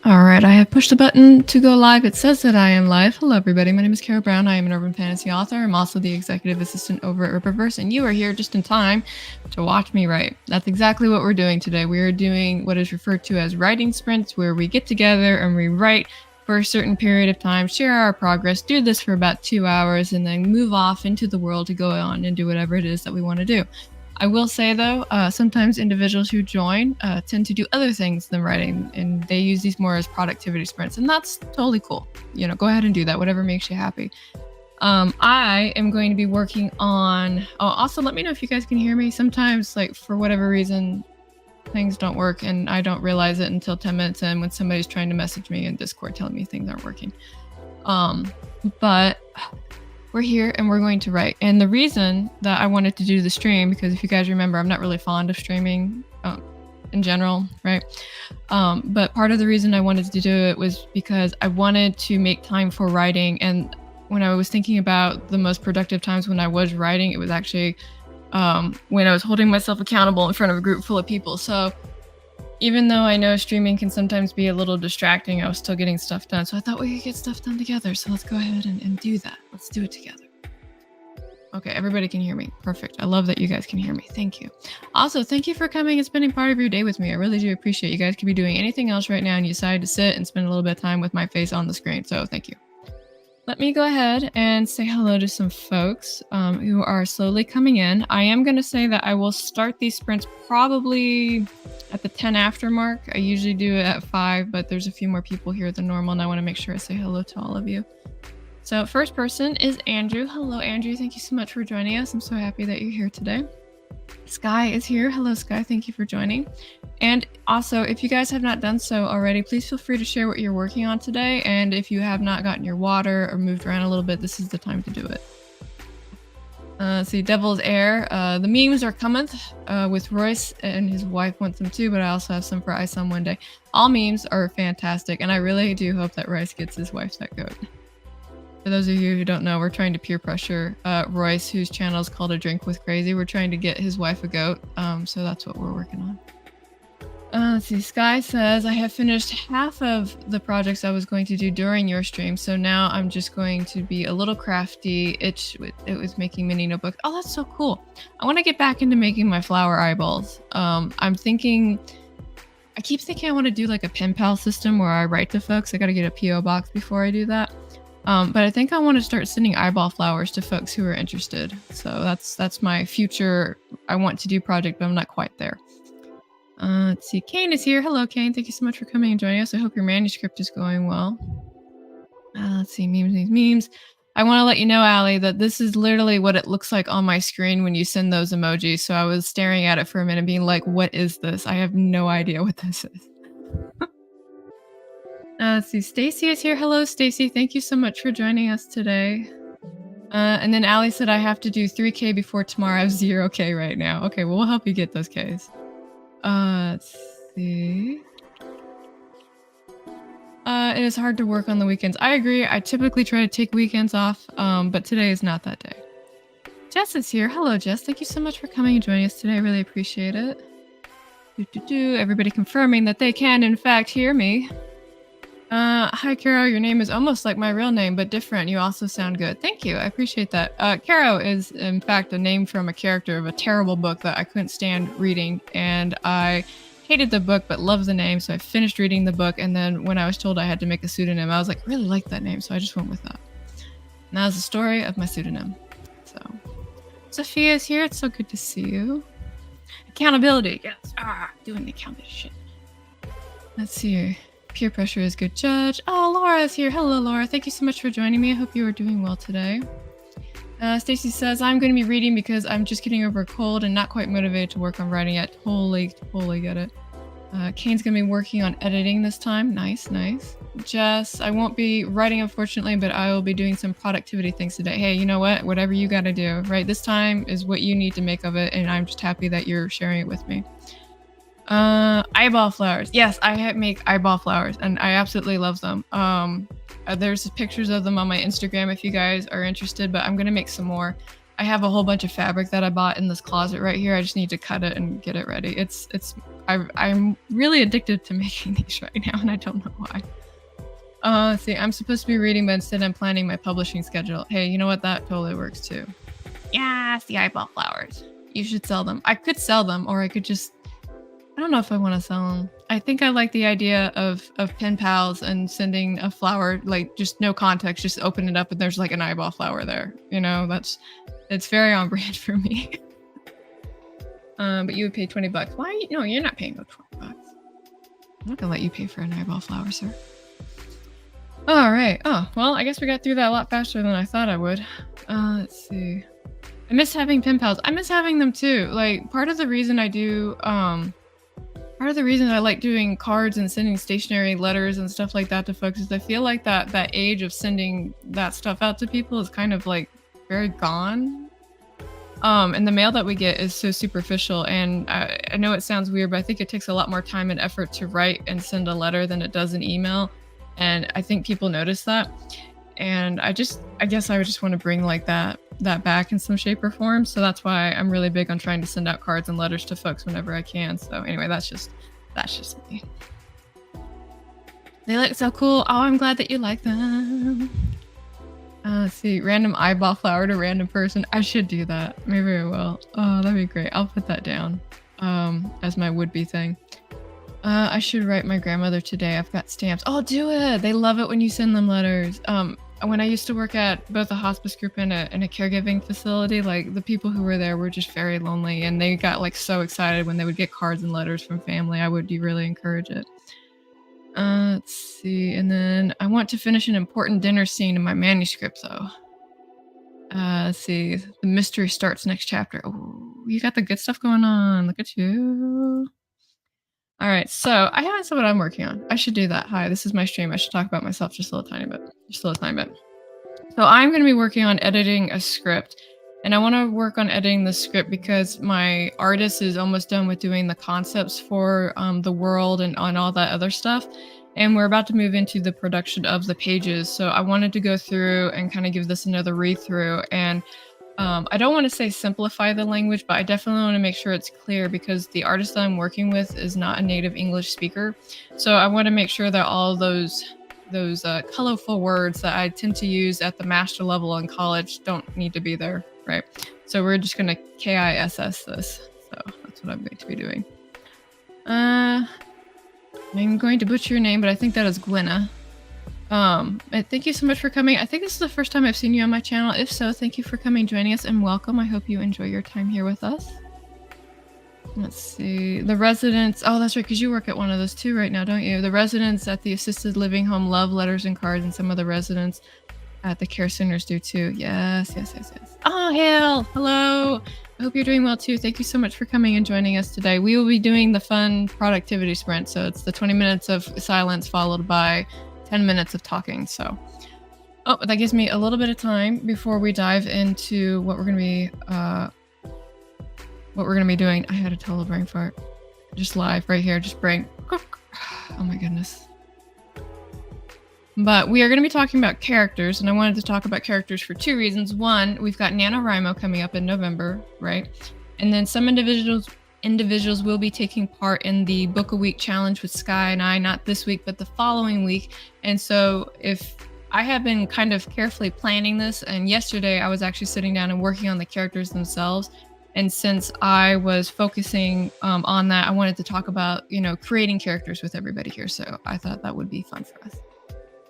All right, I have pushed the button to go live. It says that I am live. Hello, everybody. My name is Carrow Brown. I am an urban fantasy author. I'm also the executive assistant over at LaterPress, and you are here just in time to watch me write. That's exactly what we're doing today. We are doing what is referred to as writing sprints, where we get together and we write for a certain period of time, share our progress, do this for about 2 hours, and then move off into the world to go on and do whatever it is that we want to do. I will say, though, sometimes individuals who join tend to do other things than writing, and they use these more as productivity sprints, and that's totally cool. You know, go ahead and do that, whatever makes you happy. I am going to be working on... Oh, also, let me know if you guys can hear me. Sometimes, like, for whatever reason, things don't work, and I don't realize it until 10 minutes in when somebody's trying to message me in Discord telling me things aren't working. But... we're here and we're going to write. And the reason that I wanted to do the stream, because if you guys remember, I'm not really fond of streaming in general, right? But part of the reason I wanted to do it was because I wanted to make time for writing. And when I was thinking about the most productive times when I was writing, it was actually when I was holding myself accountable in front of a group full of people. So even though I know streaming can sometimes be a little distracting, I was still getting stuff done. So I thought we could get stuff done together. So let's go ahead and do that. Let's do it together. Okay, everybody can hear me. Perfect. I love that you guys can hear me. Thank you. Also, thank you for coming and spending part of your day with me. I really do appreciate it. You guys could be doing anything else right now and you decided to sit and spend a little bit of time with my face on the screen. So thank you. Let me go ahead and say hello to some folks who are slowly coming in. I am going to say that I will start these sprints probably at the 10 after mark. I usually do it at 5, but there's a few more people here than normal, and I want to make sure I say hello to all of you. So first person is Andrew. Hello, Andrew. Thank you so much for joining us. I'm so happy that you're here today. Sky is here. Hello, Sky. Thank you for joining. And also, if you guys have not done so already, please feel free to share what you're working on today. And if you have not gotten your water or moved around a little bit, this is the time to do it. See, Devil's Air. The memes are coming with Royce, and his wife wants them too, but I also have some for Isom one day. All memes are fantastic, and I really do hope that Royce gets his wife that goat. For those of you who don't know, we're trying to peer pressure Royce, whose channel is called A Drink with Crazy. We're trying to get his wife a goat, so that's what we're working on. Let's see, Sky says, I have finished half of the projects I was going to do during your stream, so now I'm just going to be a little crafty. It was making mini notebooks. Oh, that's so cool. I want to get back into making my flower eyeballs. I keep thinking I want to do like a pen pal system where I write to folks. I got to get a PO box before I do that. But I think I want to start sending eyeball flowers to folks who are interested. So that's my future I want to do project, but I'm not quite there. Let's see, Kane is here. Hello, Kane. Thank you so much for coming and joining us. I hope your manuscript is going well. Let's see, memes. I want to let you know, Allie, that this is literally what it looks like on my screen when you send those emojis. So I was staring at it for a minute being like, what is this? I have no idea what this is. Let's see, Stacy is here. Hello, Stacy. Thank you so much for joining us today. And then Allie said I have to do 3K before tomorrow. I have 0K right now. Okay, well, we'll help you get those Ks. Let's see. It is hard to work on the weekends. I agree. I typically try to take weekends off, but today is not that day. Jess is here. Hello, Jess. Thank you so much for coming and joining us today. I really appreciate it. Everybody confirming that they can, in fact, hear me. Hi, Carrow. Your name is almost like my real name, but different. You also sound good. Thank you. I appreciate that. Carrow is, in fact, a name from a character of a terrible book that I couldn't stand reading, and I hated the book but loved the name, so I finished reading the book, and then when I was told I had to make a pseudonym, I was like, really like that name, so I just went with that. And that was the story of my pseudonym. So, Sophia is here. It's so good to see you. Accountability. Yes. Doing the accountability shit. Let's see. Peer pressure is good judge. Oh, Laura is here. Hello, Laura. Thank you so much for joining me. I hope you are doing well today. Stacy says, I'm going to be reading because I'm just getting over a cold and not quite motivated to work on writing yet. Totally get it. Kane's going to be working on editing this time. Nice. Jess, I won't be writing, unfortunately, but I will be doing some productivity things today. Hey, you know what? Whatever you got to do, right? This time is what you need to make of it, and I'm just happy that you're sharing it with me. Eyeball flowers. Yes, I make eyeball flowers, and I absolutely love them. There's pictures of them on my Instagram if you guys are interested, but I'm gonna make some more. I have a whole bunch of fabric that I bought in this closet right here. I just need to cut it and get it ready. I'm really addicted to making these right now, and I don't know why. Let's see, I'm supposed to be reading, but instead I'm planning my publishing schedule. Hey, you know what? That totally works too. Yes, the eyeball flowers. You should sell them. I could sell them, or I could just... I don't know if I want to sell them. I think I like the idea of pen pals and sending a flower, like just no context, just open it up and there's like an eyeball flower there. You know, it's very on brand for me. But you would pay $20. Why? No, you're not paying no $20. I'm not gonna let you pay for an eyeball flower, sir. All right. Oh, well, I guess we got through that a lot faster than I thought I would. Let's see. I miss having pen pals. I miss having them too. Like part of the reason I like doing cards and sending stationary letters and stuff like that to folks is I feel like that age of sending that stuff out to people is kind of like very gone. And the mail that we get is so superficial, and I know it sounds weird, but I think it takes a lot more time and effort to write and send a letter than it does an email. And I think people notice that. And I guess I would just want to bring like that back in some shape or form. So that's why I'm really big on trying to send out cards and letters to folks whenever I can. So anyway, that's just me. They look so cool. Oh, I'm glad that you like them. Let's see, random eyeball flower to random person. I should do that. Maybe I will. Oh, that'd be great. I'll put that down as my would-be thing. I should write my grandmother today. I've got stamps. Oh, do it. They love it when you send them letters. When I used to work at both a hospice group and a caregiving facility, like the people who were there were just very lonely, and they got like so excited when they would get cards and letters from family. I would really encourage it. Let's see, and then I want to finish an important dinner scene in my manuscript though. Let's see, the mystery starts next chapter. Oh, you got the good stuff going on. Look at you. All right, so I haven't said what I'm working on. I should do that. Hi, this is my stream. I should talk about myself just a little tiny bit. So I'm going to be working on editing a script, and I want to work on editing the script because my artist is almost done with doing the concepts for the world and on all that other stuff, and we're about to move into the production of the pages. So I wanted to go through and kind of give this another read through, and I don't want to say simplify the language, but I definitely want to make sure it's clear because the artist that I'm working with is not a native English speaker. So I want to make sure that all those colorful words that I tend to use at the master level in college don't need to be there, right? So we're just going to KISS this. So that's what I'm going to be doing. I'm going to butcher your name, but I think that is Gwenna. Thank you so much for coming. I think this is the first time I've seen you on my channel. If so, thank you for coming, joining us, and welcome. I hope you enjoy your time here with us. Let's see. The residents... Oh, that's right, because you work at one of those too right now, don't you? The residents at the assisted living home love letters and cards, and some of the residents at the care centers do too. Yes. Oh, Hale! Hello! I hope you're doing well too. Thank you so much for coming and joining us today. We will be doing the fun productivity sprint, so it's the 20 minutes of silence followed by 10 minutes of talking. So, oh, that gives me a little bit of time before we dive into what we're going to be doing. I had a total brain fart. Just live right here. Just brain. Oh my goodness. But we are going to be talking about characters, and I wanted to talk about characters for two reasons. One, we've got NaNoWriMo coming up in November, right? And then some individuals will be taking part in the Book a Week challenge with Sky and I, not this week, but the following week. And so if I have been kind of carefully planning this, and yesterday I was actually sitting down and working on the characters themselves. And since I was focusing on that, I wanted to talk about, creating characters with everybody here. So I thought that would be fun for us.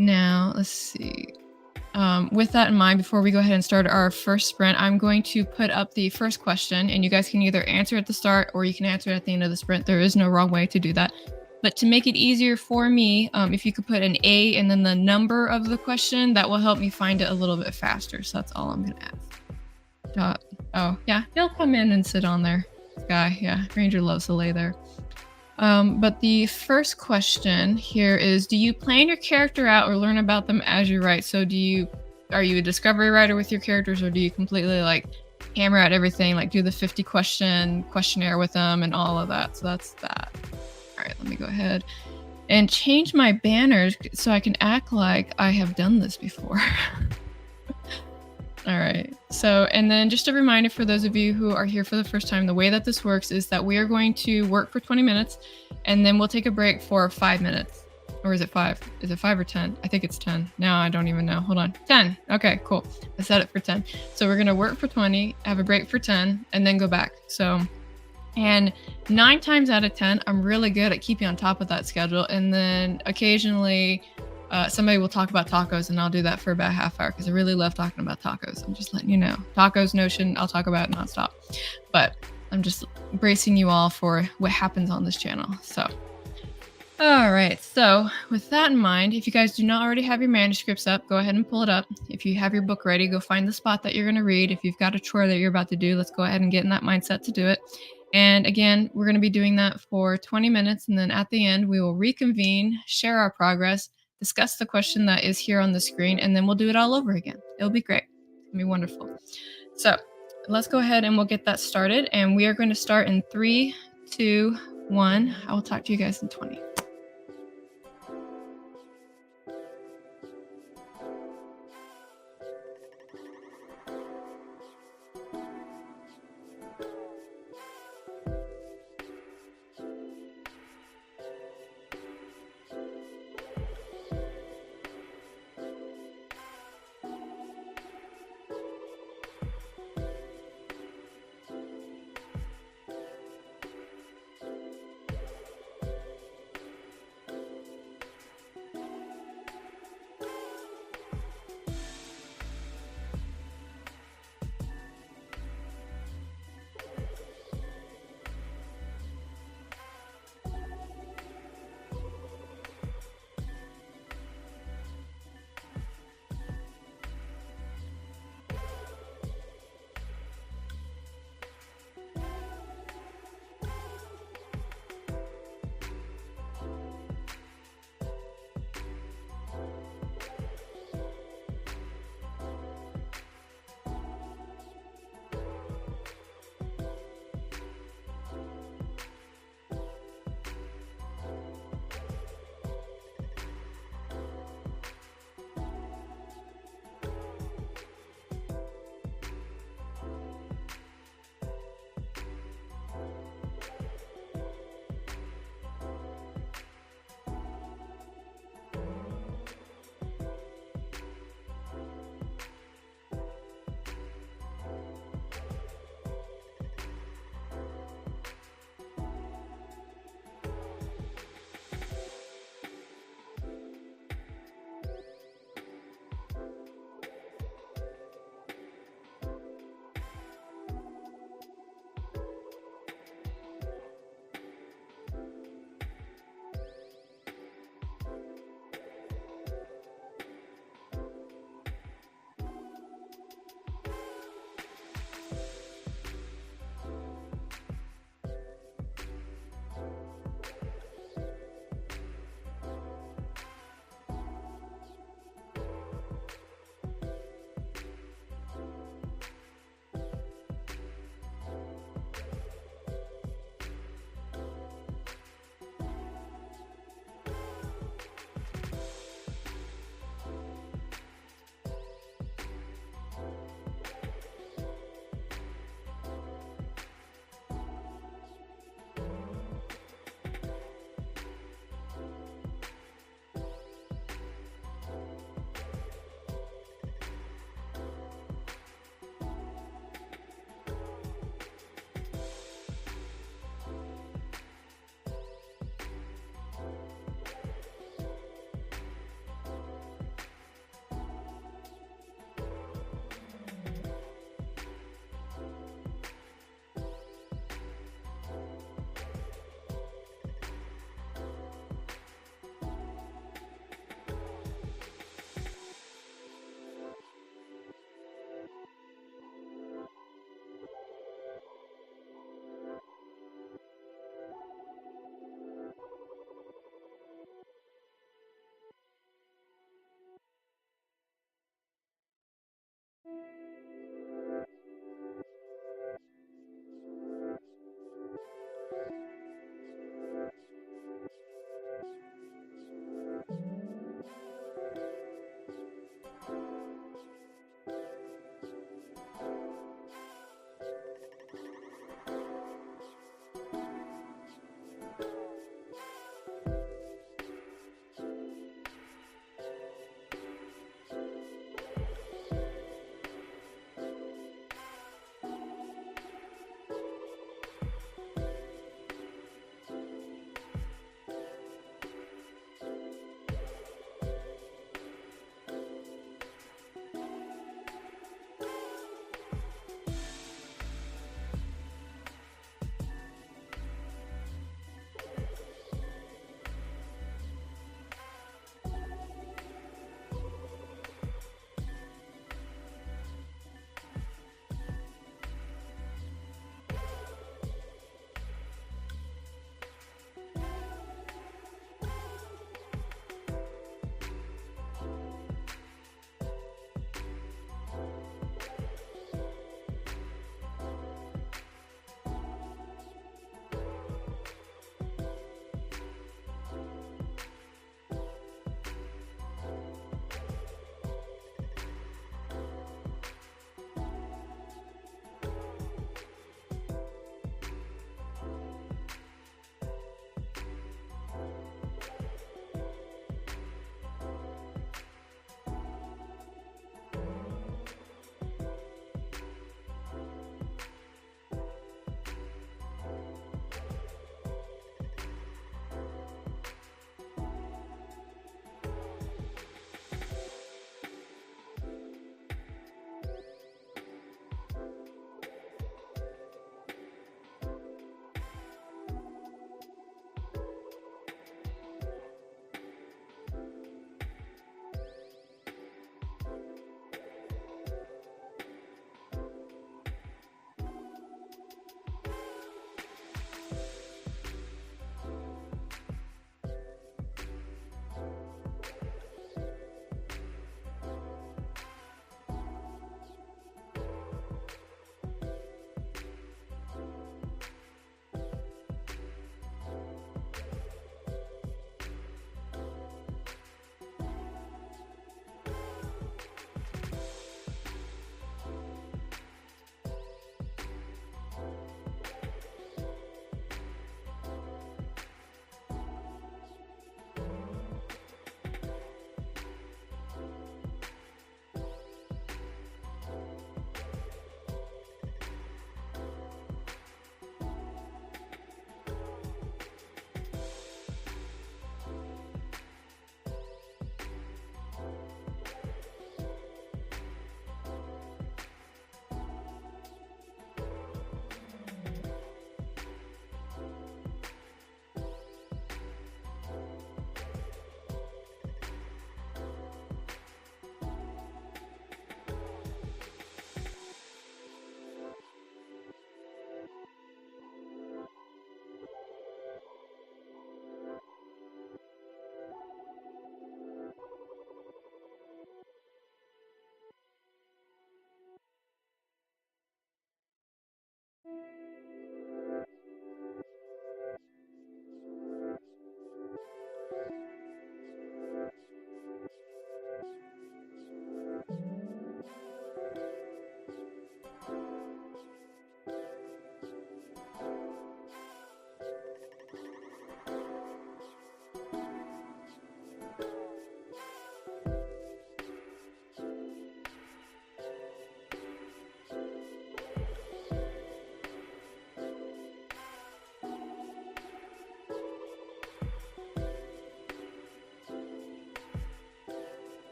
Now, let's see. With that in mind, before we go ahead and start our first sprint, I'm going to put up the first question, and you guys can either answer at the start or you can answer at the end of the sprint. There is no wrong way to do that. But to make it easier for me, if you could put an A and then the number of the question, that will help me find it a little bit faster. So that's all I'm going to ask. Oh, yeah, he'll come in and sit on there. Guy, yeah, Ranger loves to lay there. But the first question here is, do you plan your character out or learn about them as you write? So are you a discovery writer with your characters, or do you completely hammer out everything, do the 50 questionnaire with them and all of that? So that's that. All right, let me go ahead and change my banners so I can act like I have done this before. All right. So, and then just a reminder for those of you who are here for the first time, the way that this works is that we are going to work for 20 minutes and then we'll take a break for 5 minutes. Or is it 5? Is it 5 or 10? I think it's 10. Now I don't even know. Hold on. 10. Okay, cool. I set it for 10. So we're going to work for 20, have a break for 10, and then go back. So, and 9 times out of 10, I'm really good at keeping on top of that schedule. And then occasionally, somebody will talk about tacos, and I'll do that for about a half hour because I really love talking about tacos. I'm just letting you know. Tacos notion, I'll talk about nonstop. But I'm just bracing you all for what happens on this channel. So, all right. So with that in mind, if you guys do not already have your manuscripts up, go ahead and pull it up. If you have your book ready, go find the spot that you're going to read. If you've got a chore that you're about to do, let's go ahead and get in that mindset to do it. And again, we're going to be doing that for 20 minutes. And then at the end, we will reconvene, share our progress, discuss the question that is here on the screen, and then we'll do it all over again. It'll be great. It'll be wonderful. So let's go ahead and we'll get that started. And we are going to start in 3, 2, 1. I will talk to you guys in 20.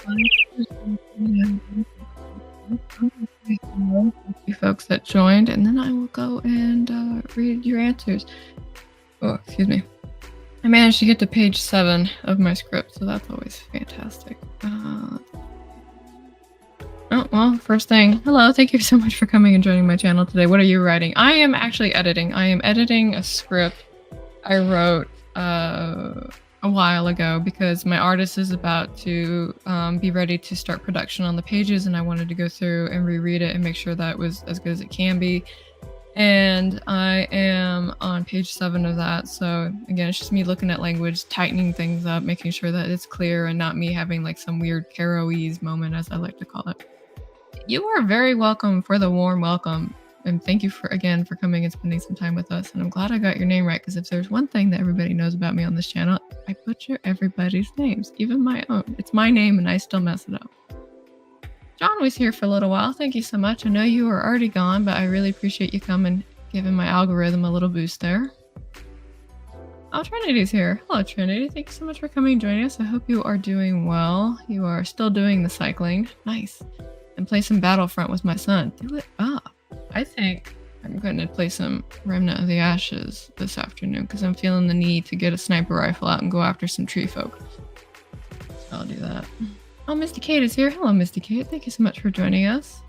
Thank you folks that joined, and then I will go and read your answers. Oh, excuse me. I managed to get to page 7 of my script, so that's always fantastic. Oh, well, first thing, hello, thank you so much for coming and joining my channel today. What are you writing? I am actually editing. I am editing a script I wrote a while ago because my artist is about to be ready to start production on the pages, and I wanted to go through and reread it and make sure that it was as good as it can be. And I am on page 7 of that. So again, it's just me looking at language, tightening things up, making sure that it's clear and not me having like some weird Carrow-ese moment, as I like to call it. You are very welcome for the warm welcome. And thank you for coming and spending some time with us. And I'm glad I got your name right, because if there's one thing that everybody knows about me on this channel, I butcher everybody's names, even my own. It's my name and I still mess it up. John was here for a little while. Thank you so much. I know you were already gone, but I really appreciate you coming, giving my algorithm a little boost there. Oh, Trinity's here. Hello, Trinity. Thank you so much for coming and joining us. I hope you are doing well. You are still doing the cycling. Nice. And play some Battlefront with my son. Do it up. I think I'm going to play some Remnant of the Ashes this afternoon because I'm feeling the need to get a sniper rifle out and go after some tree folk. So I'll do that. Oh, Misty Kate is here. Hello, Misty Kate. Thank you so much for joining us.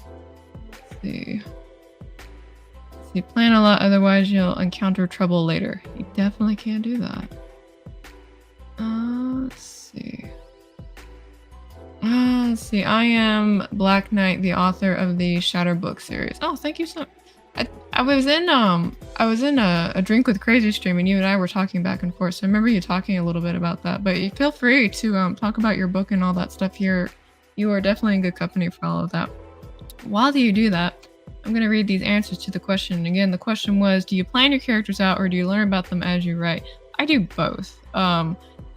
Let's see. Plan a lot, otherwise you'll encounter trouble later. You definitely can't do that. Let's see. Let's see. I am Black Knight, the author of the Shatter book series. Oh, thank you so much. I was in a Drink with Crazy stream, and you and I were talking back and forth. So I remember you talking a little bit about that. But you feel free to talk about your book and all that stuff here. You are definitely in good company for all of that. While you do that, I'm going to read these answers to the question. Again, the question was, do you plan your characters out or do you learn about them as you write? I do both.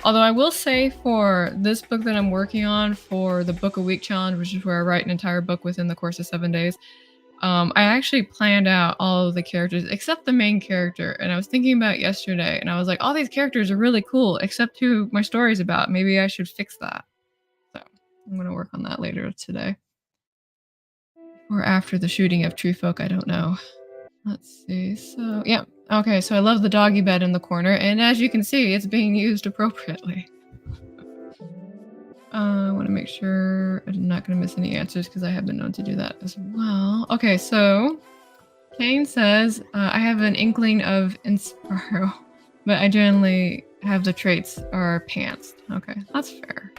Although I will say for this book that I'm working on, for the Book a Week challenge, which is where I write an entire book within the course of 7 days, I actually planned out all of the characters except the main character. And I was thinking about it yesterday, and I was like, all these characters are really cool, except who my story's about. Maybe I should fix that. So I'm going to work on that later today. Or after the shooting of Tree Folk, I don't know. Let's see. So, yeah. Okay, so I love the doggy bed in the corner, and as you can see, it's being used appropriately. I want to make sure I'm not going to miss any answers because I have been known to do that as well. Okay, so Kane says, I have an inkling of Inspiro, but I generally have the traits are pantsed. Okay, that's fair.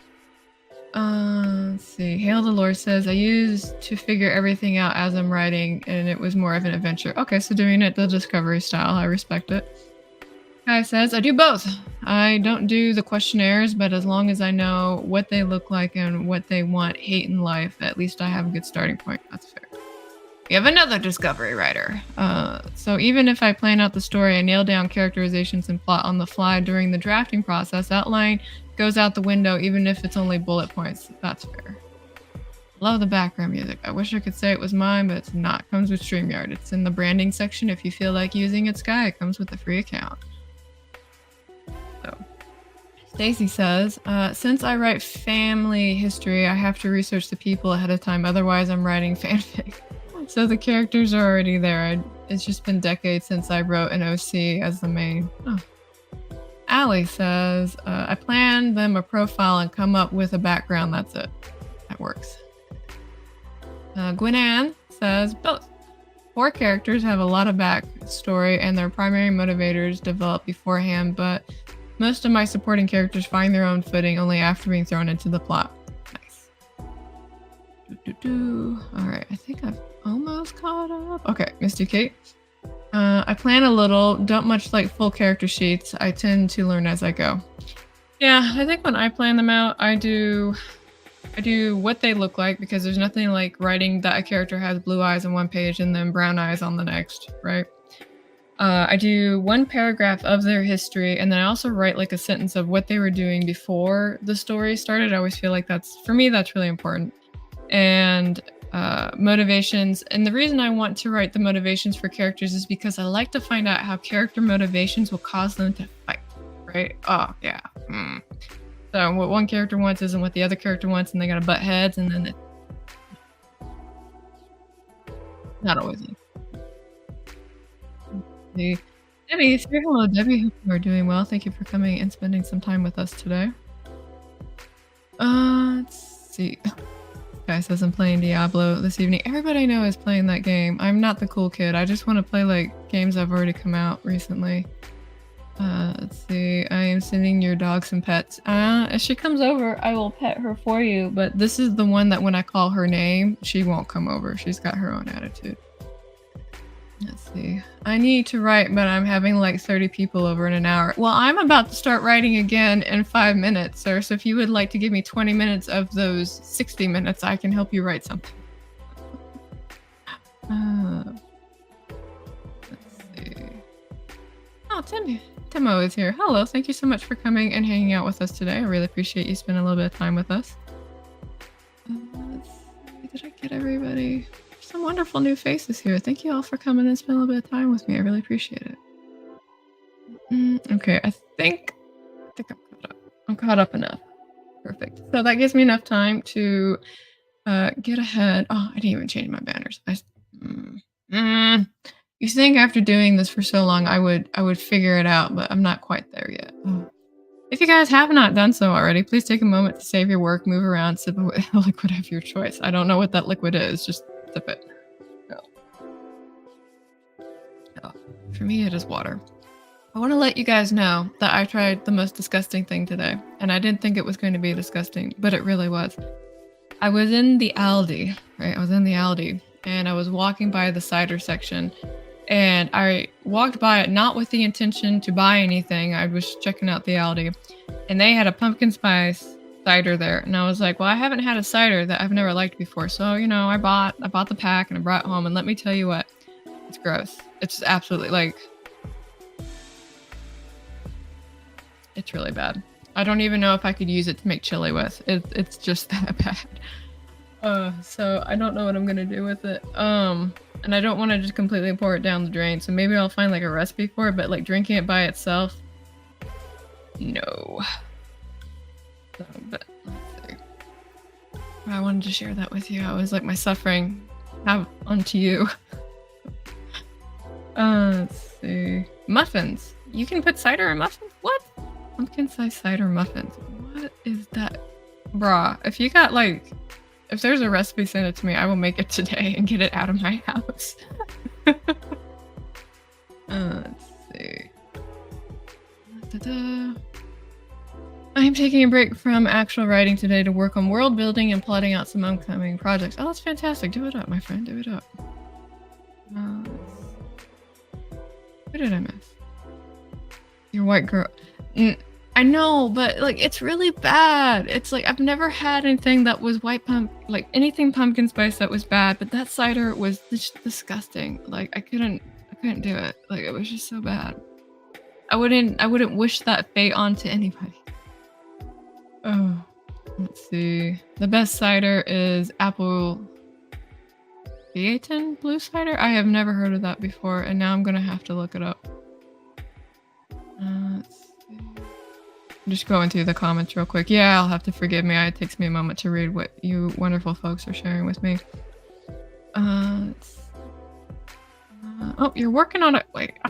Let's see. Hail the Lord says, I used to figure everything out as I'm writing, and it was more of an adventure. Okay, so doing it the Discovery style. I respect it. Guy says, I do both. I don't do the questionnaires, but as long as I know what they look like and what they want, hate in life, at least I have a good starting point. That's fair. We have another Discovery writer. So even if I plan out the story, I nail down characterizations and plot on the fly during the drafting process, outline goes out the window, even if it's only bullet points. That's fair. Love the background music. I wish I could say it was mine, but it's not. It comes with StreamYard. It's in the branding section. If you feel like using it, Sky, it comes with a free account. So, Stacy says, since I write family history, I have to research the people ahead of time. Otherwise, I'm writing fanfic. So the characters are already there. It's just been decades since I wrote an OC as the main. Oh. Allie says, I plan them a profile and come up with a background. That's it. That works. Gwen-Ann says, both. 4 characters have a lot of backstory and their primary motivators develop beforehand, but most of my supporting characters find their own footing only after being thrown into the plot. Nice. Alright, I think I've almost caught up. Okay, Misty Kate. I plan a little, don't much like full character sheets. I tend to learn as I go. Yeah, I think when I plan them out, I do what they look like, because there's nothing like writing that a character has blue eyes on one page and then brown eyes on the next, right? I do 1 paragraph of their history, and then I also write like a sentence of what they were doing before the story started. I always feel like for me, that's really important. And motivations. And the reason I want to write the motivations for characters is because I like to find out how character motivations will cause them to fight, right? Oh, yeah. So what one character wants isn't what the other character wants, and they gotta butt heads, and then it's not always easy. Debbie is here. Hello, Debbie. Hope you are doing well. Thank you for coming and spending some time with us today. Let's see. Guy says I'm playing Diablo this evening. Everybody I know is playing that game. I'm not the cool kid. I just want to play like games that have already come out recently. Let's see. I am sending your dog some pets. If she comes over, I will pet her for you. But this is the one that when I call her name, she won't come over. She's got her own attitude. Let's see. I need to write, but I'm having like 30 people over in an hour. Well, I'm about to start writing again in 5 minutes, sir. So if you would like to give me 20 minutes of those 60 minutes, I can help you write something. Let's see. Oh, Timo is here. Hello. Thank you so much for coming and hanging out with us today. I really appreciate you spending a little bit of time with us. Let's see. Did I get everybody? Some wonderful new faces here. Thank you all for coming and spending a little bit of time with me. I really appreciate it. Okay, I think I'm caught up. I'm caught up enough. Perfect. So that gives me enough time to get ahead. Oh, I didn't even change my banners. You think after doing this for so long, I would figure it out, but I'm not quite there yet. If you guys have not done so already, please take a moment to save your work, move around, sip a liquid of your choice. I don't know what that liquid is. Just sip it. Oh, for me, it is water. I want to let you guys know that I tried the most disgusting thing today, and I didn't think it was going to be disgusting, but it really was. I was in the Aldi, right? I was in the Aldi, and I was walking by the cider section, and I walked by it not with the intention to buy anything. I was checking out the Aldi, and they had a pumpkin spice cider there, and I was like, well, I haven't had a cider that I've never liked before, so you know, I bought the pack and I brought it home, and let me tell you what, it's gross. It's absolutely like, it's really bad. I don't even know if I could use it to make chili with. It's just that bad. So I don't know what I'm gonna do with it. And I don't want to just completely pour it down the drain, so maybe I'll find like a recipe for it, but like drinking it by itself, no. So, but let's see. I wanted to share that with you. I was like, my suffering have unto you. Let's see. Muffins. You can put cider in muffins? What? Pumpkin spice cider muffins. What is that? Bruh, if you got like, if there's a recipe, send it to me. I will make it today and get it out of my house. Let's see. Da-da. I am taking a break from actual writing today to work on world building and plotting out some upcoming projects. Oh, that's fantastic. Do it up, my friend. Do it up. What did I miss? Your white girl. I know, but like it's really bad. It's like I've never had anything that was like anything pumpkin spice that was bad, but that cider was just disgusting. Like I couldn't do it. Like it was just so bad. I wouldn't wish that fate onto anybody. Oh, let's see. The best cider is apple Theatin blue cider? I have never heard of that before, and now I'm gonna have to look it up. Let's see. I'm just going through the comments real quick. Yeah, I'll have to forgive me. It takes me a moment to read what you wonderful folks are sharing with me. Oh, you're working on a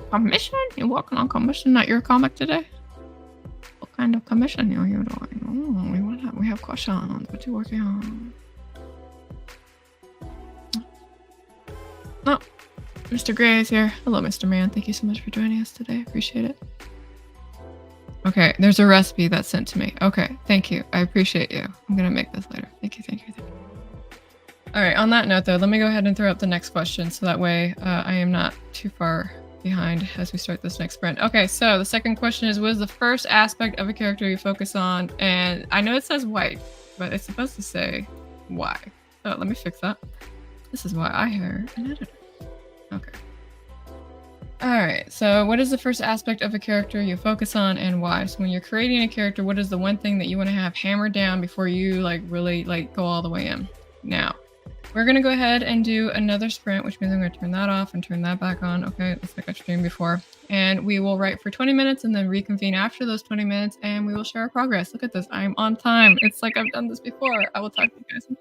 commission? You're working on commission at your comic today? What kind of commission are you doing? Oh, we have questions. What you working on? Oh, Mr. Gray is here. Hello, Mr. Man. Thank you so much for joining us today. Appreciate it. Okay, there's a recipe that's sent to me. Okay, thank you. I appreciate you. I'm gonna make this later. Thank you. All right, on that note though, let me go ahead and throw up the next question so that way I am not too far behind as we start this next sprint. Okay, so the second question is, what is the first aspect of a character you focus on? And I know it says white, but it's supposed to say why. So let me fix that. This is why I hire an editor. Okay. All right, so what is the first aspect of a character you focus on and why? So when you're creating a character, what is the one thing that you want to have hammered down before you like really like go all the way in? Now, We're gonna go ahead and do another sprint, which means I'm gonna turn that off and turn that back on. Okay, it's like I streamed before. And we will write for 20 minutes and then reconvene after those 20 minutes and we will share our progress. Look at this, I'm on time. It's like I've done this before. I will talk to you guys.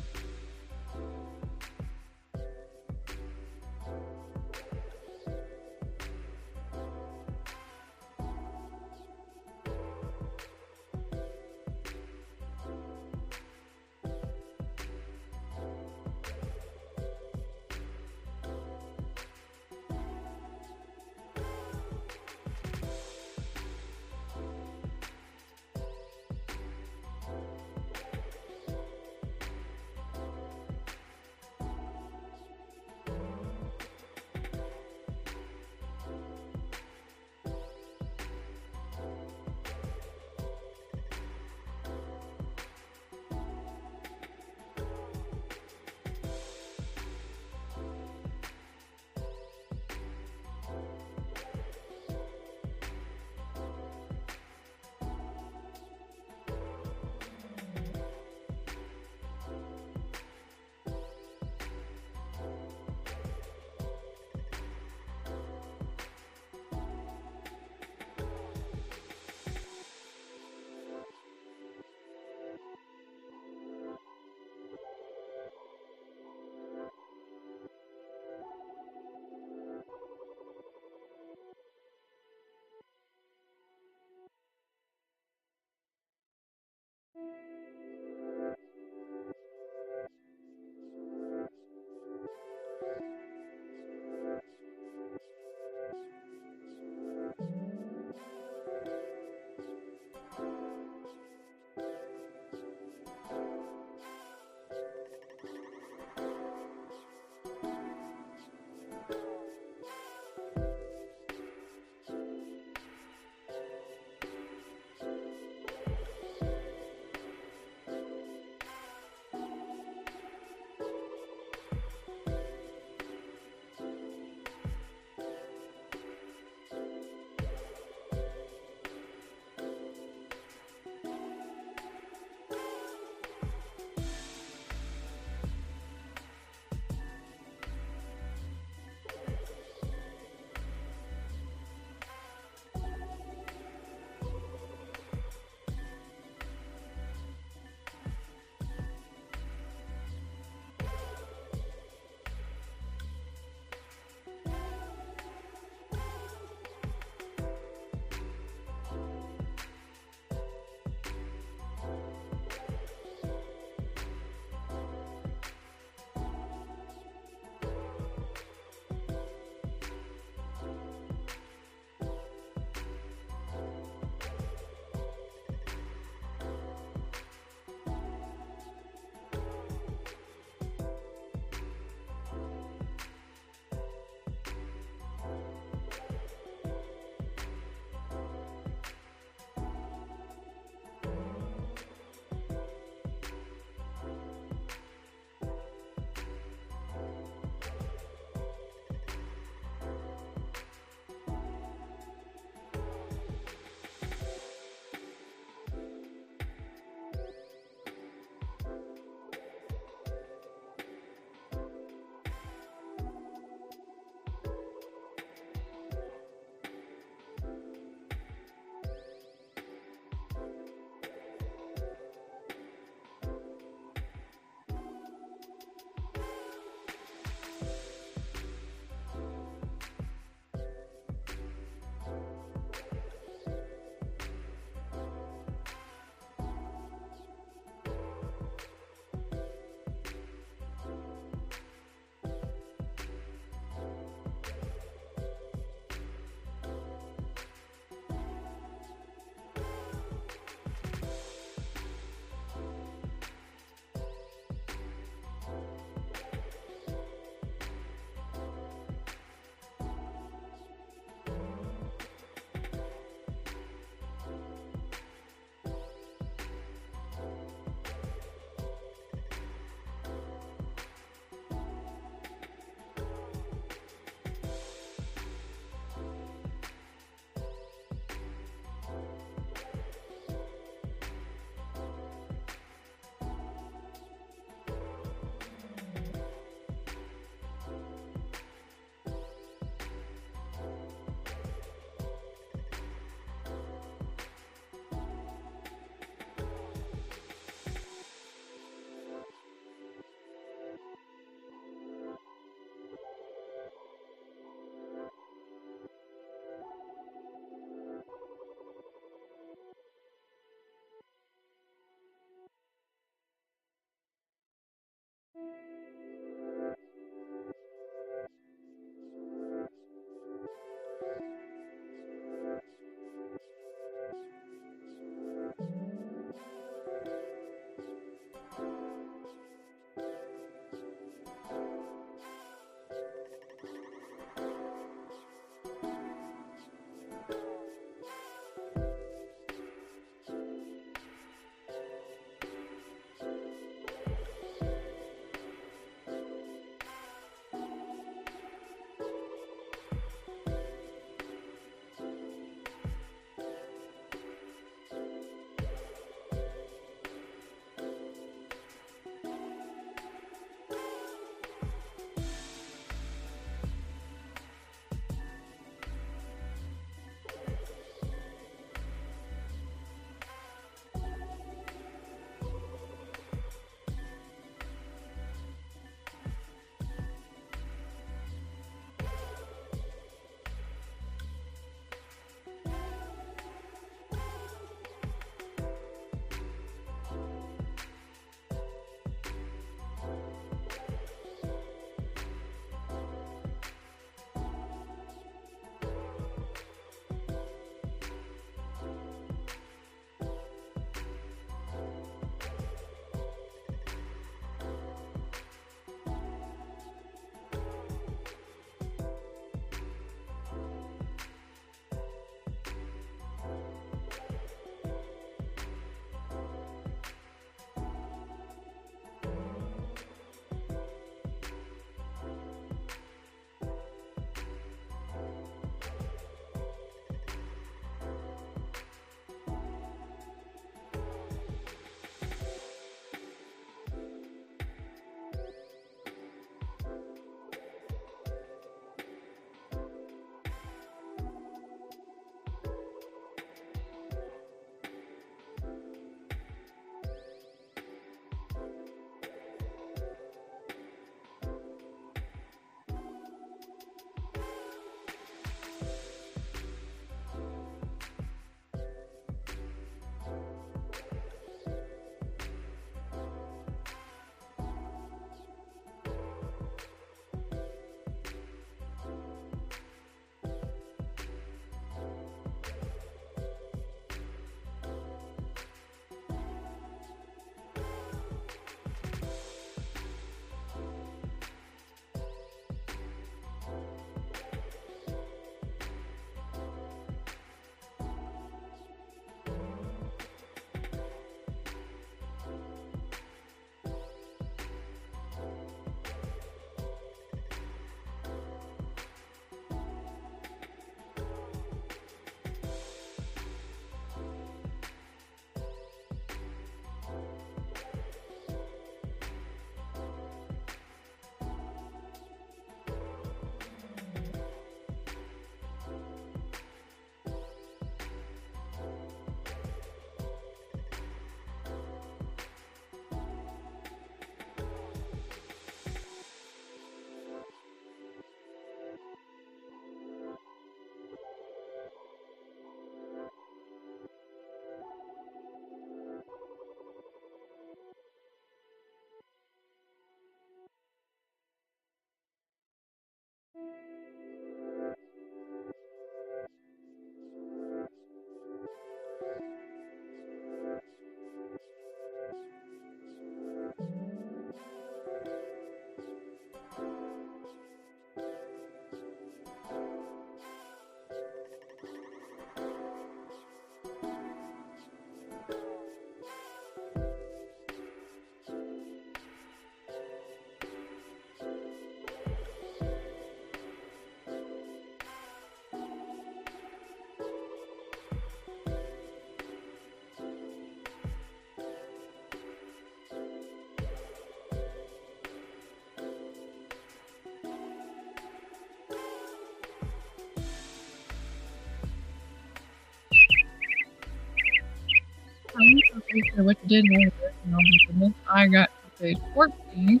so pretty sure what you did know. Oh my goodness. I got to page 14.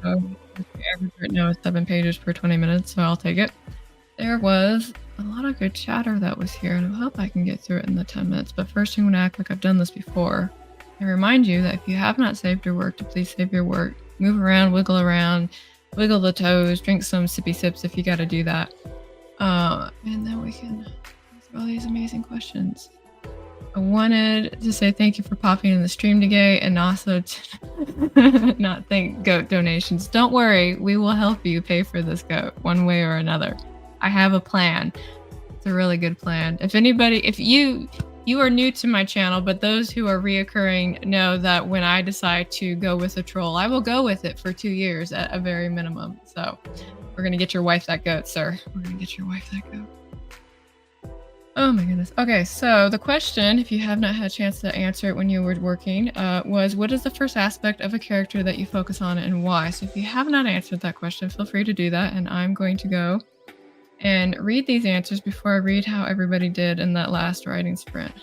So the average right now is 7 pages per 20 minutes, so I'll take it. There was a lot of good chatter that was here, and I hope I can get through it in the 10 minutes. But first, I'm going to act like I've done this before. I remind you that if you have not saved your work, to please save your work. Move around, wiggle the toes, drink some sippy sips if you got to do that. And then we can answer all these amazing questions. I wanted to say thank you for popping in the stream today, and also to not thank goat donations. Don't worry, we will help you pay for this goat one way or another. I have a plan. It's a really good plan. If you are new to my channel, but those who are reoccurring know that when I decide to go with a troll, I will go with it for 2 years at a very minimum. So we're going to get your wife that goat, sir. We're going to get your wife that goat. Oh my goodness. Okay, so the question, if you have not had a chance to answer it when you were working, was what is the first aspect of a character that you focus on and why? So if you have not answered that question, feel free to do that. And I'm going to go and read these answers before I read how everybody did in that last writing sprint.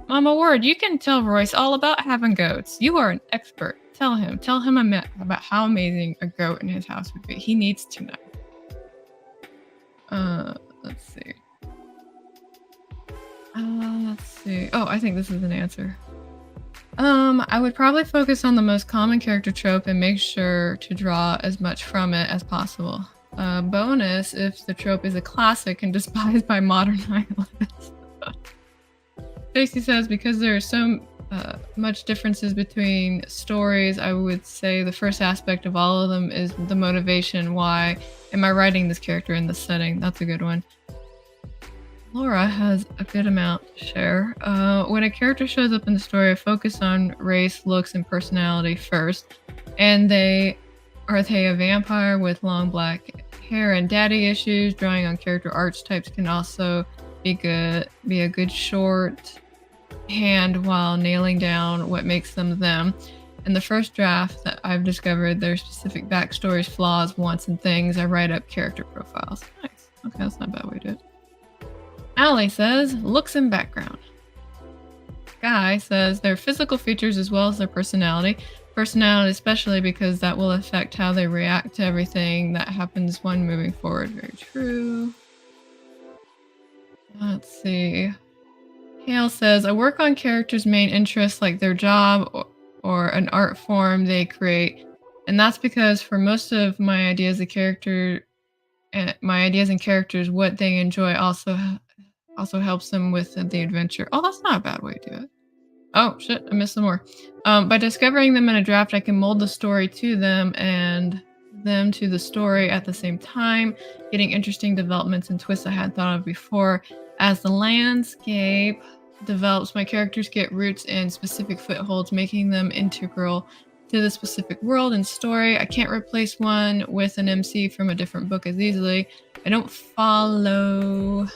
Mama Ward, you can tell Royce all about having goats. You are an expert. Tell him about how amazing a goat in his house would be. He needs to know. Let's see. Let's see. Oh, I think this is an answer. I would probably focus on the most common character trope and make sure to draw as much from it as possible. Bonus if the trope is a classic and despised by modern nihilists. Stacy says, because there are so much differences between stories, I would say the first aspect of all of them is the motivation. Why am I writing this character in this setting? That's a good one. Laura has a good amount to share. When a character shows up in the story, I focus on race, looks, and personality first. And are they a vampire with long black hair and daddy issues? Drawing on character archetypes can also be a good shorthand while nailing down what makes them them. In the first draft that I've discovered their specific backstories, flaws, wants, and things, I write up character profiles. Nice. Okay, that's not a bad way to do it. Allie says, looks and background. Guy says, their physical features as well as their personality. Personality especially because that will affect how they react to everything that happens when moving forward. Very true. Let's see. Hale says, I work on characters' main interests like their job or an art form they create. And that's because for most of my ideas and characters, what they enjoy also helps them with the adventure. Oh, that's not a bad way to do it. Oh, shit, I missed some more. By discovering them in a draft, I can mold the story to them and them to the story at the same time, getting interesting developments and twists I hadn't thought of before. As the landscape develops, my characters get roots and specific footholds, making them integral to the specific world and story. I can't replace one with an MC from a different book as easily. I don't follow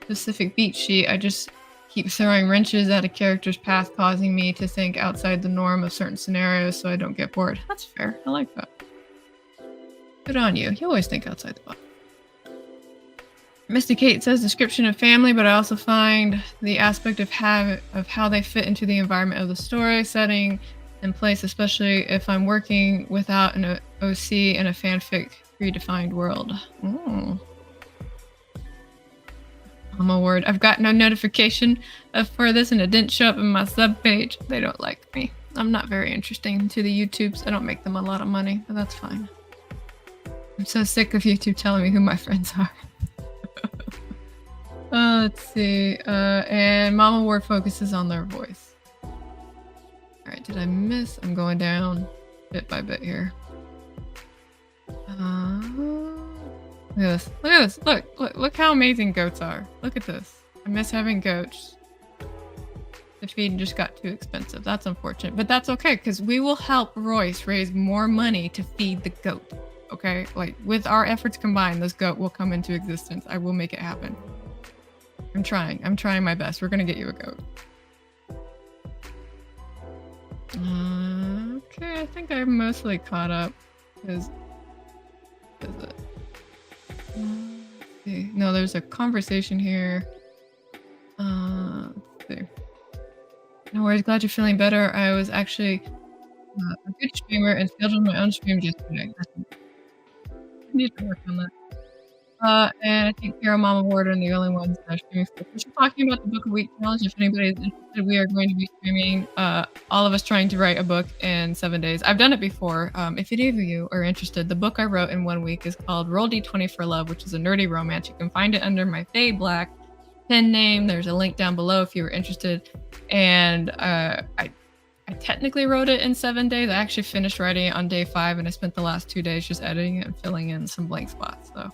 specific beat sheet. I just keep throwing wrenches at a character's path, causing me to think outside the norm of certain scenarios so I don't get bored. That's fair. I like that. Good on you. You always think outside the box. Misty Kate says description of family, but I also find the aspect of how they fit into the environment of the story, setting, and place, especially if I'm working without an OC in a fanfic predefined world. Ooh. I'm a word. I've got no notification for this and it didn't show up in my sub page. They don't like me. I'm not very interesting to the YouTubes. I don't make them a lot of money, but that's fine. I'm so sick of YouTube telling me who my friends are. Let's see. And Mama Ward focuses on their voice. Alright, did I miss? I'm going down bit by bit here. Look at this. Look at this. Look how amazing goats are. Look at this. I miss having goats. The feed just got too expensive. That's unfortunate. But that's okay, because we will help Royce raise more money to feed the goat. Okay? Like, with our efforts combined, this goat will come into existence. I will make it happen. I'm trying. I'm trying my best. We're gonna get you a goat. Okay, I think I'm mostly caught up. Is it? Let's see. No, there's a conversation here. Let's see. No, worries. Glad you're feeling better. I was actually a good streamer and scheduled my own stream yesterday. I need to work on that. And I think Carrow, Mama Ward are the only ones that are streaming. We should talking about the Book a Week challenge. If anybody is interested, we are going to be streaming. All of us trying to write a book in 7 days. I've done it before. If any of you are interested, the book I wrote in 1 week is called Roll D20 for Love, which is a nerdy romance. You can find it under my Faye Black pen name. There's a link down below if you were interested. And I technically wrote it in 7 days. I actually finished writing it on day 5, and I spent the last 2 days just editing it and filling in some blank spots. So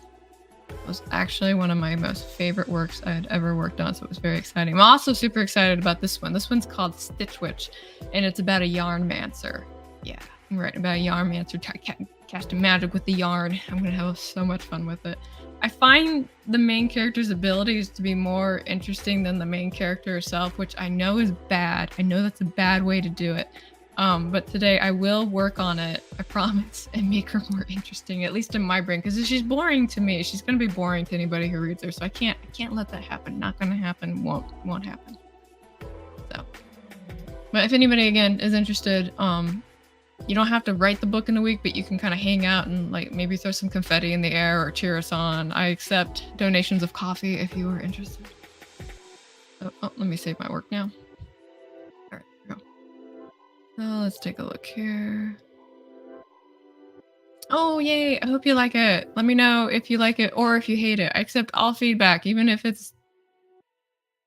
it was actually one of my most favorite works I had ever worked on, so it was very exciting. I'm also super excited about this one. This one's called Stitch Witch, and it's about a yarn mancer. Yeah, I'm writing about a yarn mancer casting magic with the yarn. I'm gonna have so much fun with it. I find the main character's abilities to be more interesting than the main character herself, which I know is bad. I know that's a bad way to do it. But today I will work on it, I promise, and make her more interesting, at least in my brain, because if she's boring to me, she's gonna be boring to anybody who reads her. So I can't let that happen. Not gonna happen. Won't happen. So, but if anybody again is interested, you don't have to write the book in a week, but you can kind of hang out and like maybe throw some confetti in the air or cheer us on. I accept donations of coffee if you are interested. Oh, let me save my work now. All right, go. Let's take a look here. Oh, yay. I hope you like it. Let me know if you like it or if you hate it. I accept all feedback, even if it's...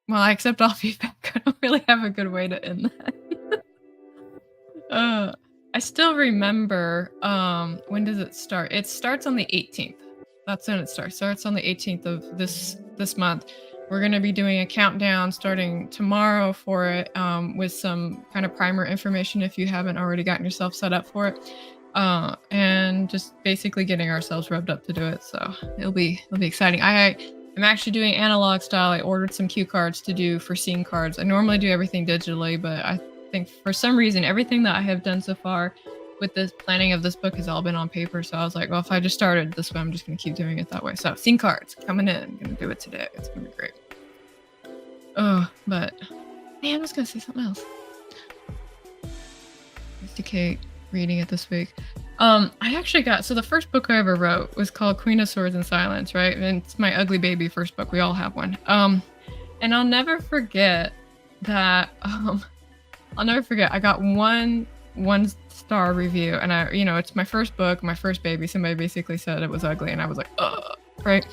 Well, I accept all feedback. I don't really have a good way to end that. I still remember, when does it start? It starts on the 18th. That's when it starts. Starts on the 18th of this month. We're going to be doing a countdown starting tomorrow for it, with some kind of primer information if you haven't already gotten yourself set up for it. And just basically getting ourselves revved up to do it. So it'll be exciting. I'm actually doing analog style. I ordered some cue cards to do for scene cards. I normally do everything digitally, but I think for some reason, everything that I have done so far with the planning of this book has all been on paper. So I was like, well, if I just started this way, I'm just going to keep doing it that way. So scene cards coming in. I'm going to do it today. It's going to be great. Oh, but man, I was going to say something else. Mr. Kate reading it this week. I actually so the first book I ever wrote was called Queen of Swords and Silence, right? And it's my ugly baby first book. We all have one. And I'll never forget that, I'll never forget. I got one star review, and it's my first book, my first baby. Somebody basically said it was ugly, and I was like, ugh, right?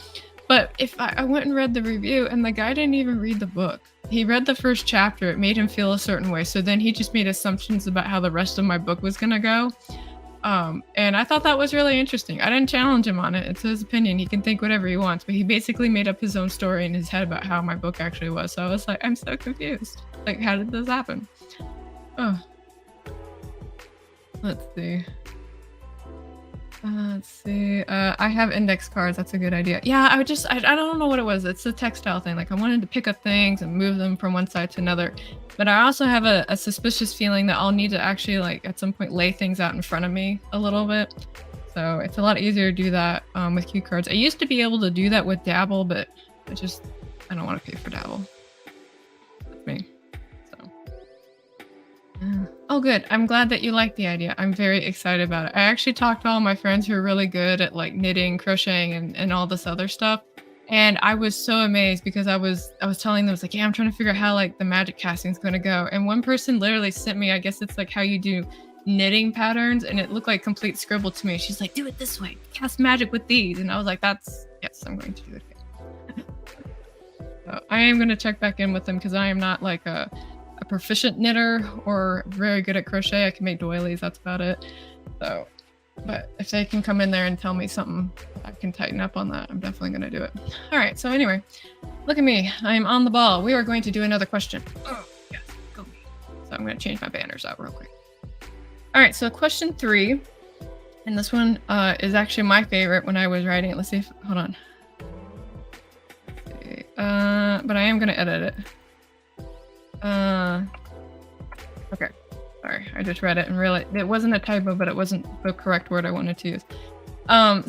But if I went and read the review, and the guy didn't even read the book. He read the first chapter. It made him feel a certain way. So then he just made assumptions about how the rest of my book was gonna go. And I thought that was really interesting. I didn't challenge him on it. It's his opinion. He can think whatever he wants, but he basically made up his own story in his head about how my book actually was. So I was like, I'm so confused. Like, how did this happen? Oh, let's see. I have index cards. That's a good idea. Yeah, I don't know what it was. It's a textile thing. Like, I wanted to pick up things and move them from one side to another. But I also have a suspicious feeling that I'll need to actually, like, at some point lay things out in front of me a little bit. So it's a lot easier to do that with cue cards. I used to be able to do that with Dabble, but I don't want to pay for Dabble. That's me. Oh, good. I'm glad that you like the idea. I'm very excited about it. I actually talked to all my friends who are really good at like knitting, crocheting, and all this other stuff. And I was so amazed because I was telling them, I was like, yeah, I'm trying to figure out how like the magic casting is going to go. And one person literally sent me, I guess it's like how you do knitting patterns, and it looked like complete scribble to me. She's like, do it this way, cast magic with these. And I was like, yes, I'm going to do it. So I am going to check back in with them because I am not like a proficient knitter or very good at crochet. I can make doilies, that's about it. So, but if they can come in there and tell me something I can tighten up on that, I'm definitely going to do it. All right, so anyway, look at me. I'm on the ball. We are going to do another question. Oh, yes, go me. So I'm going to change my banners out real quick. All right, so question 3, and this one is actually my favorite when I was writing it. Let's see if, hold on. Okay. But I am going to edit it. Okay, sorry, I just read it and realized it wasn't a typo, but it wasn't the correct word I wanted to use.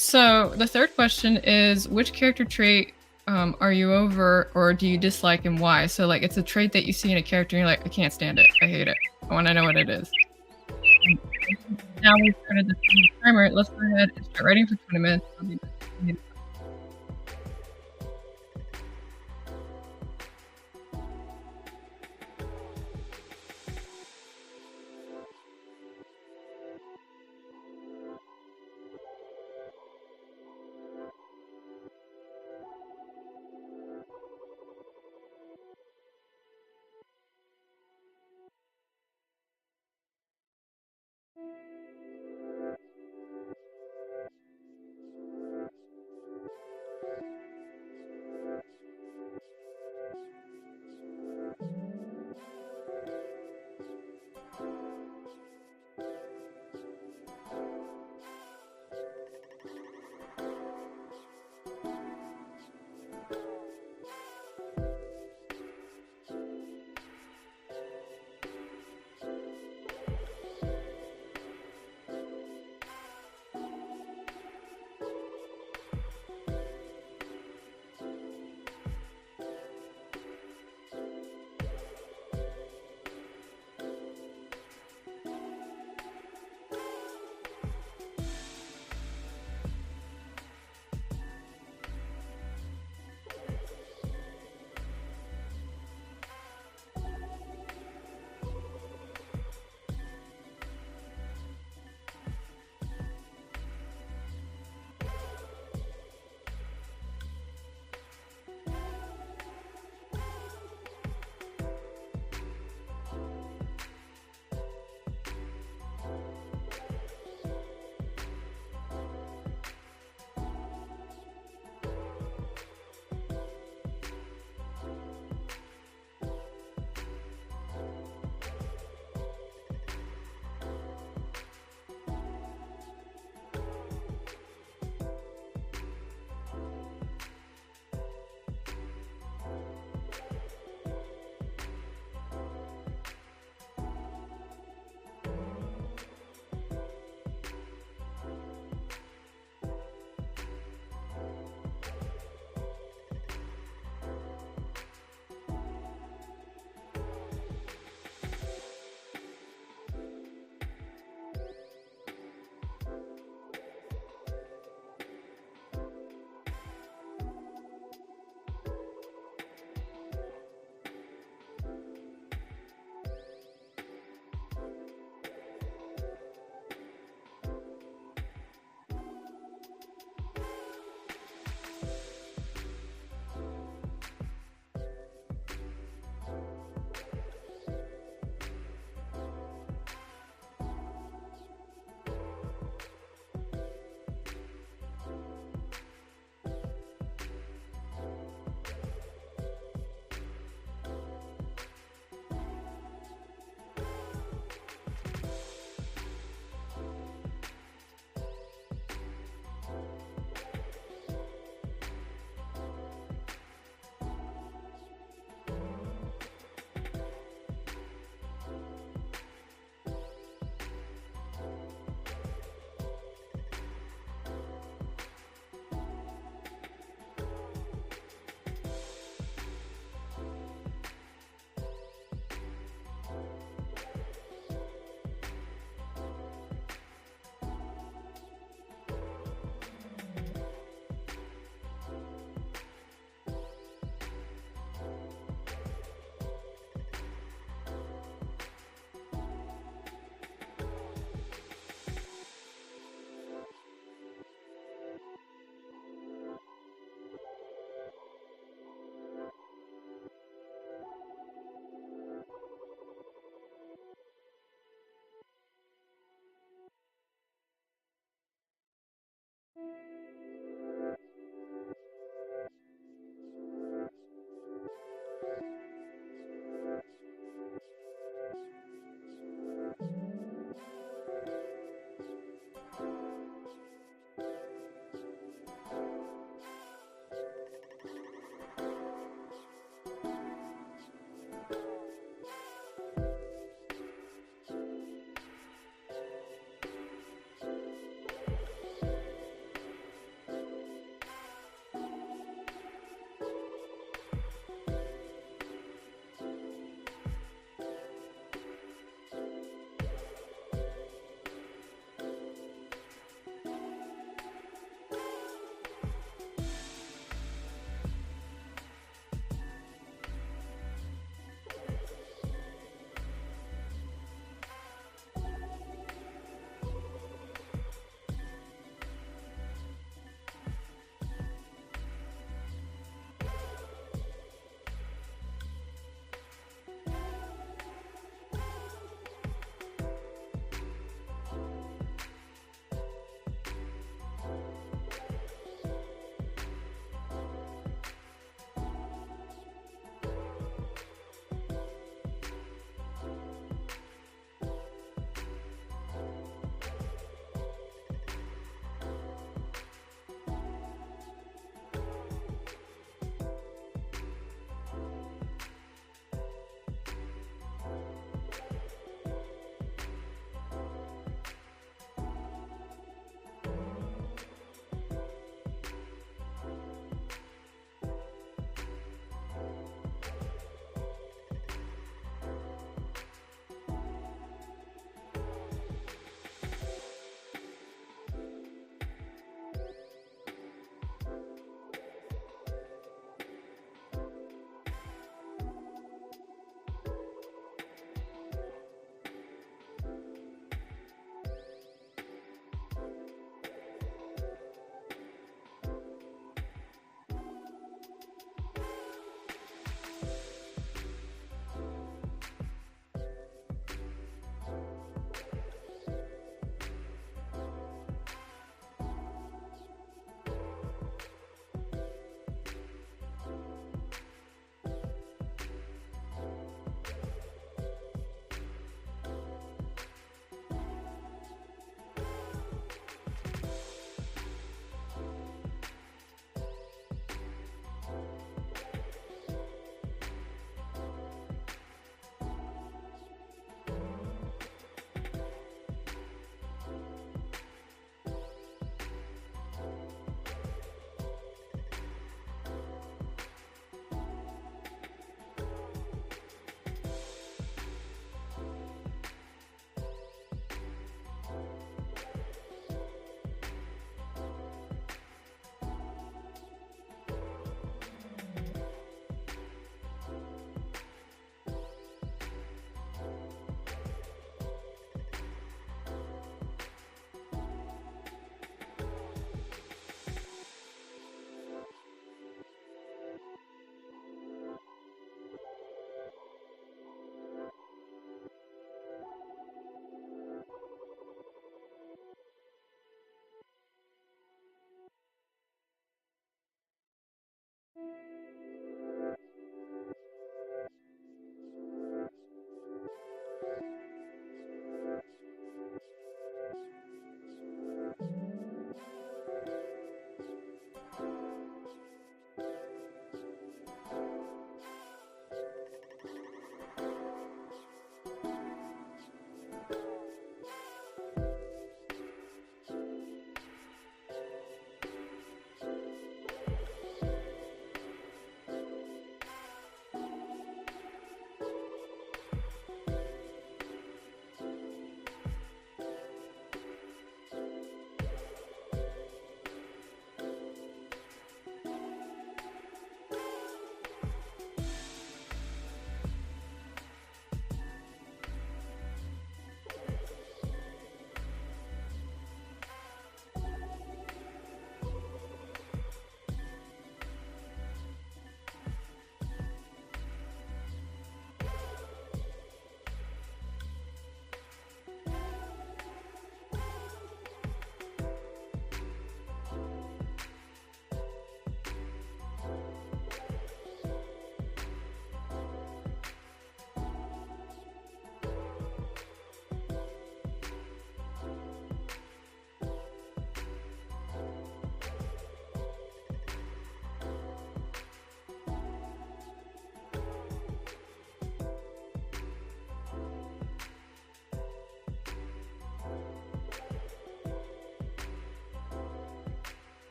So the third question is, which character trait Are you over or do you dislike and why? So like it's a trait that you see in a character and you're like, I can't stand it. I hate it. I want to know what it is. Um, Now we've started the timer. Let's go ahead and start writing for 20 minutes. I'll be back.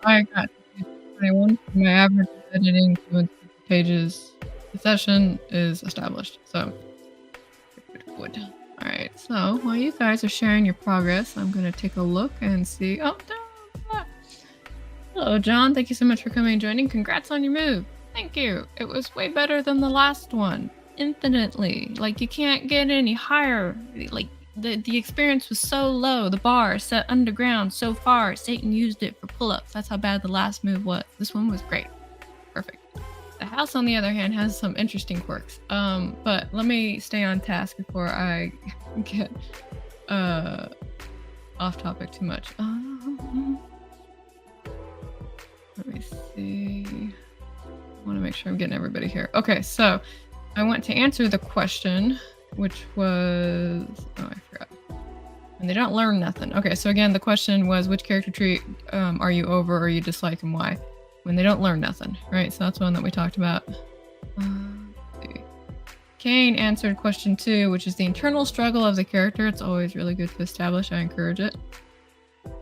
I got 21. My average editing to pages a session is established. So good. All right. So while you guys are sharing your progress, I'm gonna take a look and see. Oh, no. Hello, John. Thank you so much for coming and joining. Congrats on your move. Thank you. It was way better than the last one. Infinitely. Like, you can't get any higher. Like, the experience was so low. The bar set underground so far. Satan used it for pull-ups. That's how bad the last move was. This one was great. Perfect. The house, on the other hand, has some interesting quirks. But let me stay on task before I get off topic too much. Let me see. I want to make sure I'm getting everybody here. Okay, so I want to answer the question, which was... Oh, I forgot. And they don't learn nothing. Okay, so again, the question was, which character trait are you over or you dislike and why? When they don't learn nothing, right? So that's one that we talked about. Let's see. Kane answered question 2, which is the internal struggle of the character. It's always really good to establish. I encourage it.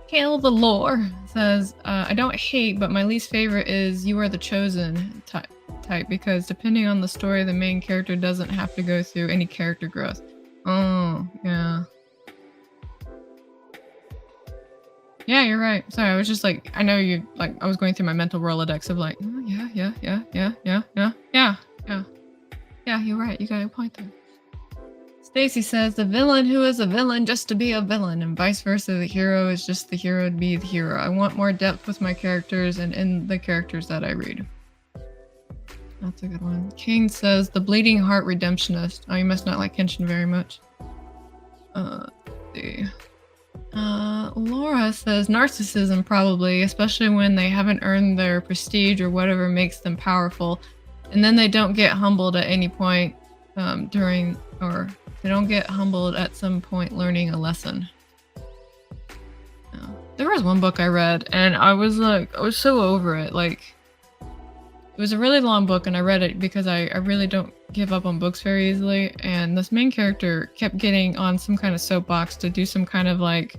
Kale the Lore says, I don't hate, but my least favorite is you are the chosen type because depending on the story, the main character doesn't have to go through any character growth. Oh, yeah. Yeah, you're right. Sorry, I was just like, I know you, like, I was going through my mental Rolodex of like, oh, yeah. Yeah, you're right. You got a point there. Stacy says, the villain who is a villain just to be a villain, and vice versa, the hero is just the hero to be the hero. I want more depth with my characters and in the characters that I read. That's a good one. King says, the bleeding heart redemptionist. Oh, you must not like Kenshin very much. Let's see. Laura says, narcissism probably, especially when they haven't earned their prestige or whatever makes them powerful. And then they don't get humbled at any point during, or they don't get humbled at some point learning a lesson. Yeah. There was one book I read and I was like, I was so over it. Like, it was a really long book and I read it because I really don't give up on books very easily. And this main character kept getting on some kind of soapbox to do some kind of like,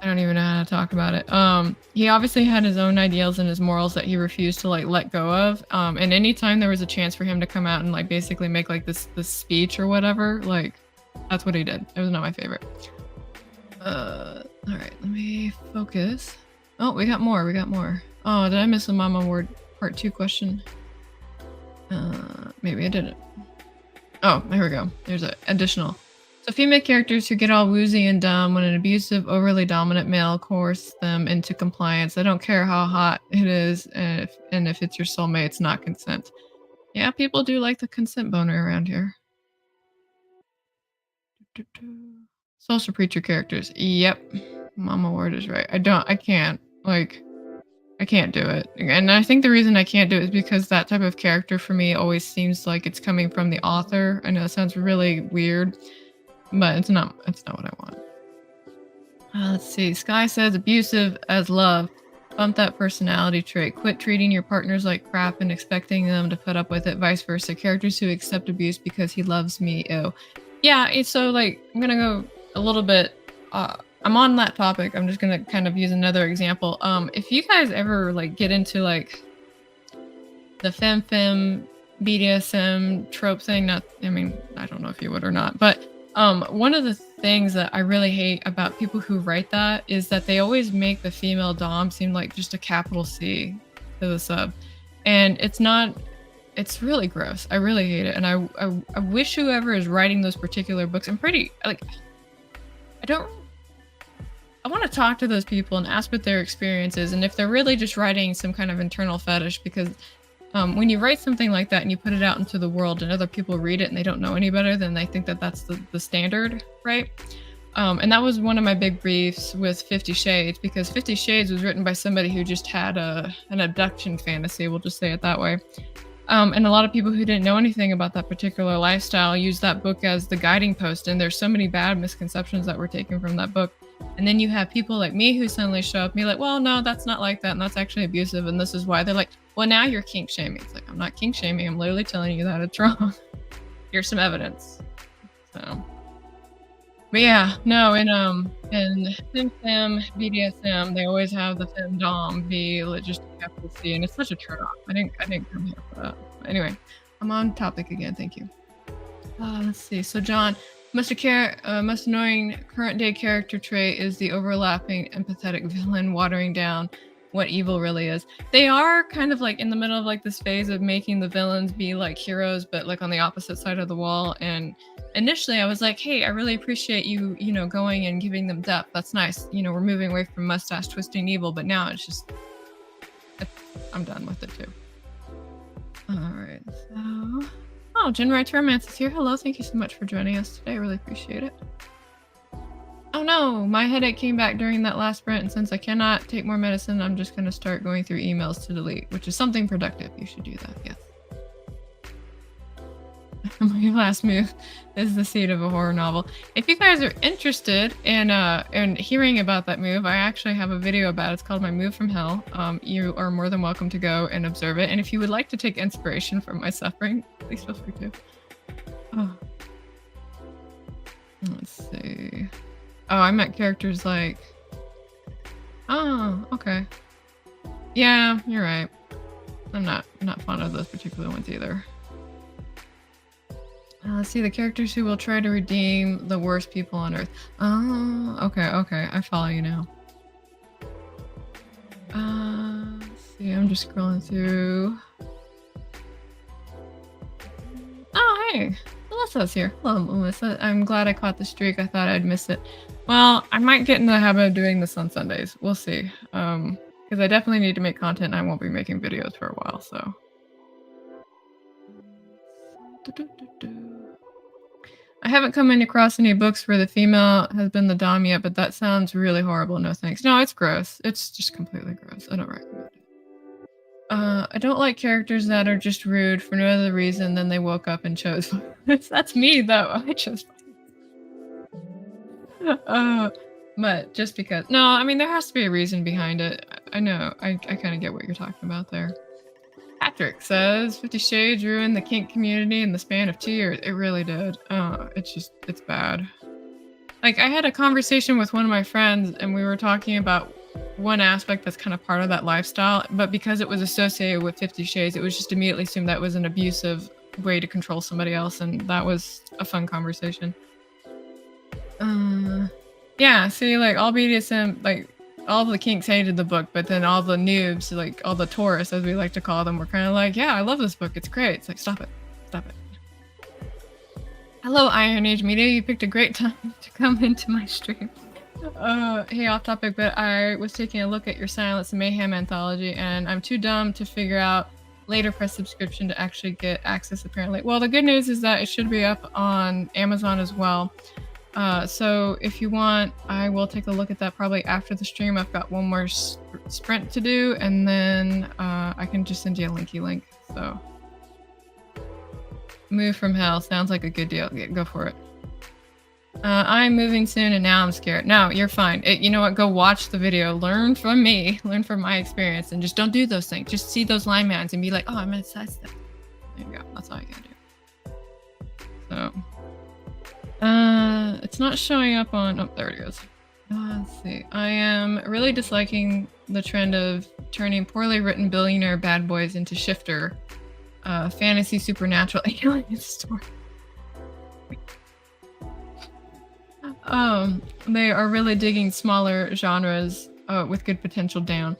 I don't even know how to talk about it. He obviously had his own ideals and his morals that he refused to like let go of. And anytime there was a chance for him to come out and like basically make like this speech or whatever, like that's what he did. It was not my favorite. All right, let me focus. Oh, we got more. Oh, did I miss a Mama Ward part 2 question? Maybe I didn't. Oh, here we go. There's an additional. So female characters who get all woozy and dumb when an abusive, overly dominant male coerces them into compliance. I don't care how hot it is, and if it's your soulmate, it's not consent. Yeah, people do like the consent boner around here. Social preacher characters. Yep. Mama Ward is right. I can't do it. And I think the reason I can't do it is because that type of character for me always seems like it's coming from the author. I know it sounds really weird, but it's not what I want. Let's see. Sky says abusive as love. Bump that personality trait. Quit treating your partners like crap and expecting them to put up with it. Vice versa. Characters who accept abuse because he loves me. Ew. Yeah, it's so like, I'm gonna go a little bit, I'm on that topic. I'm just gonna kind of use another example. If you guys ever like get into like the femme BDSM trope thing, I don't know if you would or not, but one of the things that I really hate about people who write that is that they always make the female dom seem like just a capital C to the sub, and it's not. It's really gross. I really hate it, and I wish whoever is writing those particular books. I'm pretty like. I want to talk to those people and ask what their experience is, and if they're really just writing some kind of internal fetish, because when you write something like that and you put it out into the world and other people read it and they don't know any better, then they think that that's the standard, right? And that was one of my big beefs with 50 Shades, because 50 Shades was written by somebody who just had an abduction fantasy, we'll just say it that way. And a lot of people who didn't know anything about that particular lifestyle used that book as the guiding post, and there's so many bad misconceptions that were taken from that book. And then you have people like me who suddenly show up and be like, well, no, that's not like that, and that's actually abusive, and this is why. They're like, well, now you're kink shaming. It's like, I'm not kink shaming, I'm literally telling you that it's wrong. Here's some evidence. So But yeah, no, in FemFem BDSM, they always have the femdom be just a capital C, and it's such a turn off. I didn't come here for that. But anyway, I'm on topic again. Thank you. Let's see. So John, most annoying current day character trait is the overlapping empathetic villain watering down what evil really is. They are kind of like in the middle of like this phase of making the villains be like heroes, but like on the opposite side of the wall. And initially I was like, hey, I really appreciate you, going and giving them depth. That's nice. We're moving away from mustache twisting evil, but now I'm done with it too. All right, so. Oh, Jen Wrights Romance is here. Hello, thank you so much for joining us today. I really appreciate it. Oh no, my headache came back during that last sprint, and since I cannot take more medicine, I'm just going to start going through emails to delete, which is something productive. You should do that, yes. My last move is the seed of a horror novel. If you guys are interested in hearing about that move, I actually have a video about it. It's called My Move from Hell. You are more than welcome to go and observe it. And if you would like to take inspiration from my suffering, please feel free to. Oh. Let's see. Oh, I meant characters like... Oh, okay. Yeah, you're right. I'm not fond of those particular ones either. Let's see, the characters who will try to redeem the worst people on Earth. Oh, okay, I follow you now. Let's see, I'm just scrolling through. Oh, hey, Melissa's here. Hello, Melissa. I'm glad I caught the streak. I thought I'd miss it. Well, I might get in the habit of doing this on Sundays. We'll see. Because I definitely need to make content, and I won't be making videos for a while, so. I haven't come across any books where the female has been the dom yet, but that sounds really horrible. No thanks. No, it's gross. It's just completely gross. I don't recommend it. I don't like characters that are just rude for no other reason than they woke up and chose violence. That's me, though. I chose violence. But just because. No, I mean, there has to be a reason behind it. I know. I kind of get what you're talking about there. Patrick says 50 Shades ruined the kink community in the span of 2 years. It really did. It's bad. Like, I had a conversation with one of my friends and we were talking about one aspect that's kind of part of that lifestyle, but because it was associated with 50 Shades, it was just immediately assumed that was an abusive way to control somebody else, and that was a fun conversation. Yeah, see, like, all BDSM, like, all the kinks hated the book, but then all the noobs, like all the tourists, as we like to call them, were kind of like, yeah, I love this book. It's great. It's like, stop it. Stop it. Hello, Iron Age Media. You picked a great time to come into my stream. Hey, off topic, but I was taking a look at your Silence and Mayhem anthology, and I'm too dumb to figure out LaterPress subscription to actually get access, apparently. Well, the good news is that it should be up on Amazon as well. So if you want, I will take a look at that probably after the stream. I've got one more sprint to do, and then I can just send you a linky link. So Move from Hell sounds like a good deal. Yeah, go for it. I'm moving soon, and now I'm scared. No, you're fine. You know what? Go watch the video. Learn from me. Learn from my experience, and just don't do those things. Just see those line mans and be like, oh, I'm gonna sidestep. There you go. That's all you gotta do. So. It's not showing up on... Oh, there it goes. Let's see. I am really disliking the trend of turning poorly written billionaire bad boys into shifter, fantasy supernatural alien story. They are really digging smaller genres with good potential down.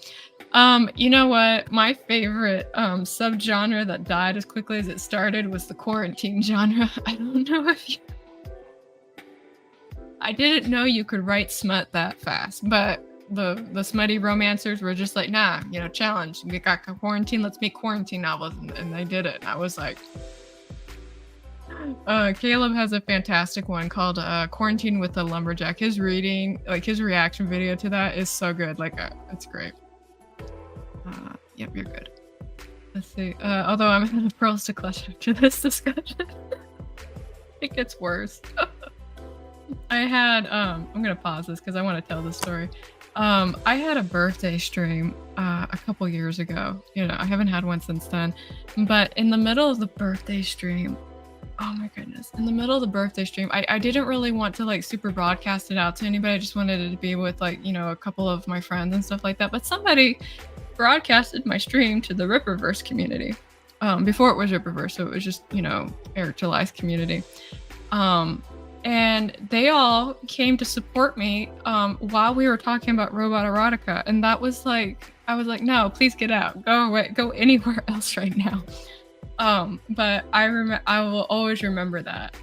You know what? My favorite subgenre that died as quickly as it started was the quarantine genre. I don't know if you... I didn't know you could write smut that fast, but the smutty romancers were just like, nah, challenge. We got quarantine, let's make quarantine novels, and they did it. And I was like, Caleb has a fantastic one called Quarantine with the Lumberjack. His reaction video to that is so good. Like, it's great. Yep, you're good. Let's see. Although I'm out of pearls to clutch after this discussion. It gets worse. I had, I'm gonna pause this because I want to tell this story. I had a birthday stream a couple years ago. I haven't had one since then. But in the middle of the birthday stream, Oh my goodness. In the middle of the birthday stream, I didn't really want to like super broadcast it out to anybody. I just wanted it to be with like, you know, a couple of my friends and stuff like that. But somebody broadcasted my stream to the Ripperverse community. Before it was Ripperverse, so it was just, you know, Eric July's community. And they all came to support me while we were talking about robot erotica. And that was like, I was like, no, please get out. Go away. Go anywhere else right now. But I will always remember that.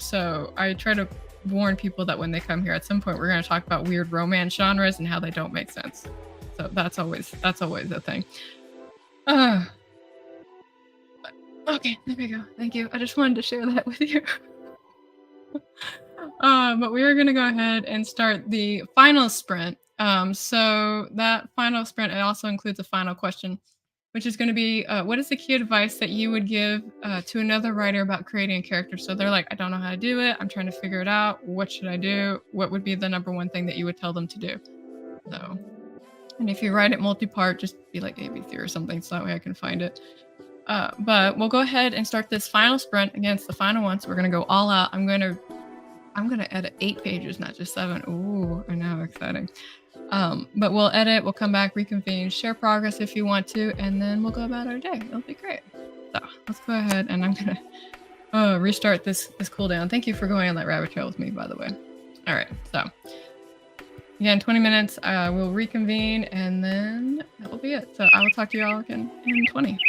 So I try to warn people that when they come here, at some point we're going to talk about weird romance genres and how they don't make sense. So that's always a thing. Okay, there we go. Thank you. I just wanted to share that with you. But we are going to go ahead and start the final sprint. So that final sprint, it also includes a final question, which is going to be, what is the key advice that you would give to another writer about creating a character? So they're like, I don't know how to do it. I'm trying to figure it out. What should I do? What would be the number one thing that you would tell them to do? So, and if you write it multi-part, just be like ABC or something, so that way I can find it. But we'll go ahead and start this final sprint. Again, it's the final one, so we're going to go all out. I'm going to edit 8 pages, not just 7. Ooh, I know, exciting. But we'll edit, we'll come back, reconvene, share progress if you want to, and then we'll go about our day. It'll be great. So let's go ahead, and I'm gonna restart this cooldown. Thank you for going on that rabbit trail with me, by the way. All right, so again, 20 minutes. We'll reconvene, and then that will be it. So I will talk to you all again in 20.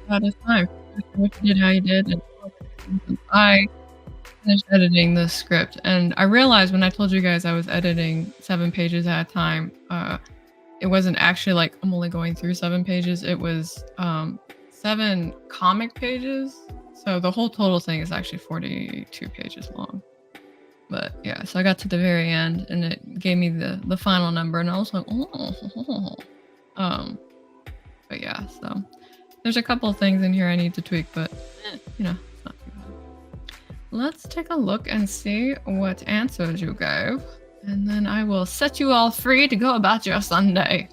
about his time. What you did, how you did, and I finished editing the script, and I realized when I told you guys I was editing 7 pages at a time, it wasn't actually like I'm only going through 7 pages. It was 7 comic pages. So the whole total thing is actually 42 pages long. But yeah, so I got to the very end and it gave me the final number and I was like, oh. But yeah, so there's a couple of things in here I need to tweak, but you know, it's not too bad. Let's take a look and see what answers you gave. And then I will set you all free to go about your Sunday.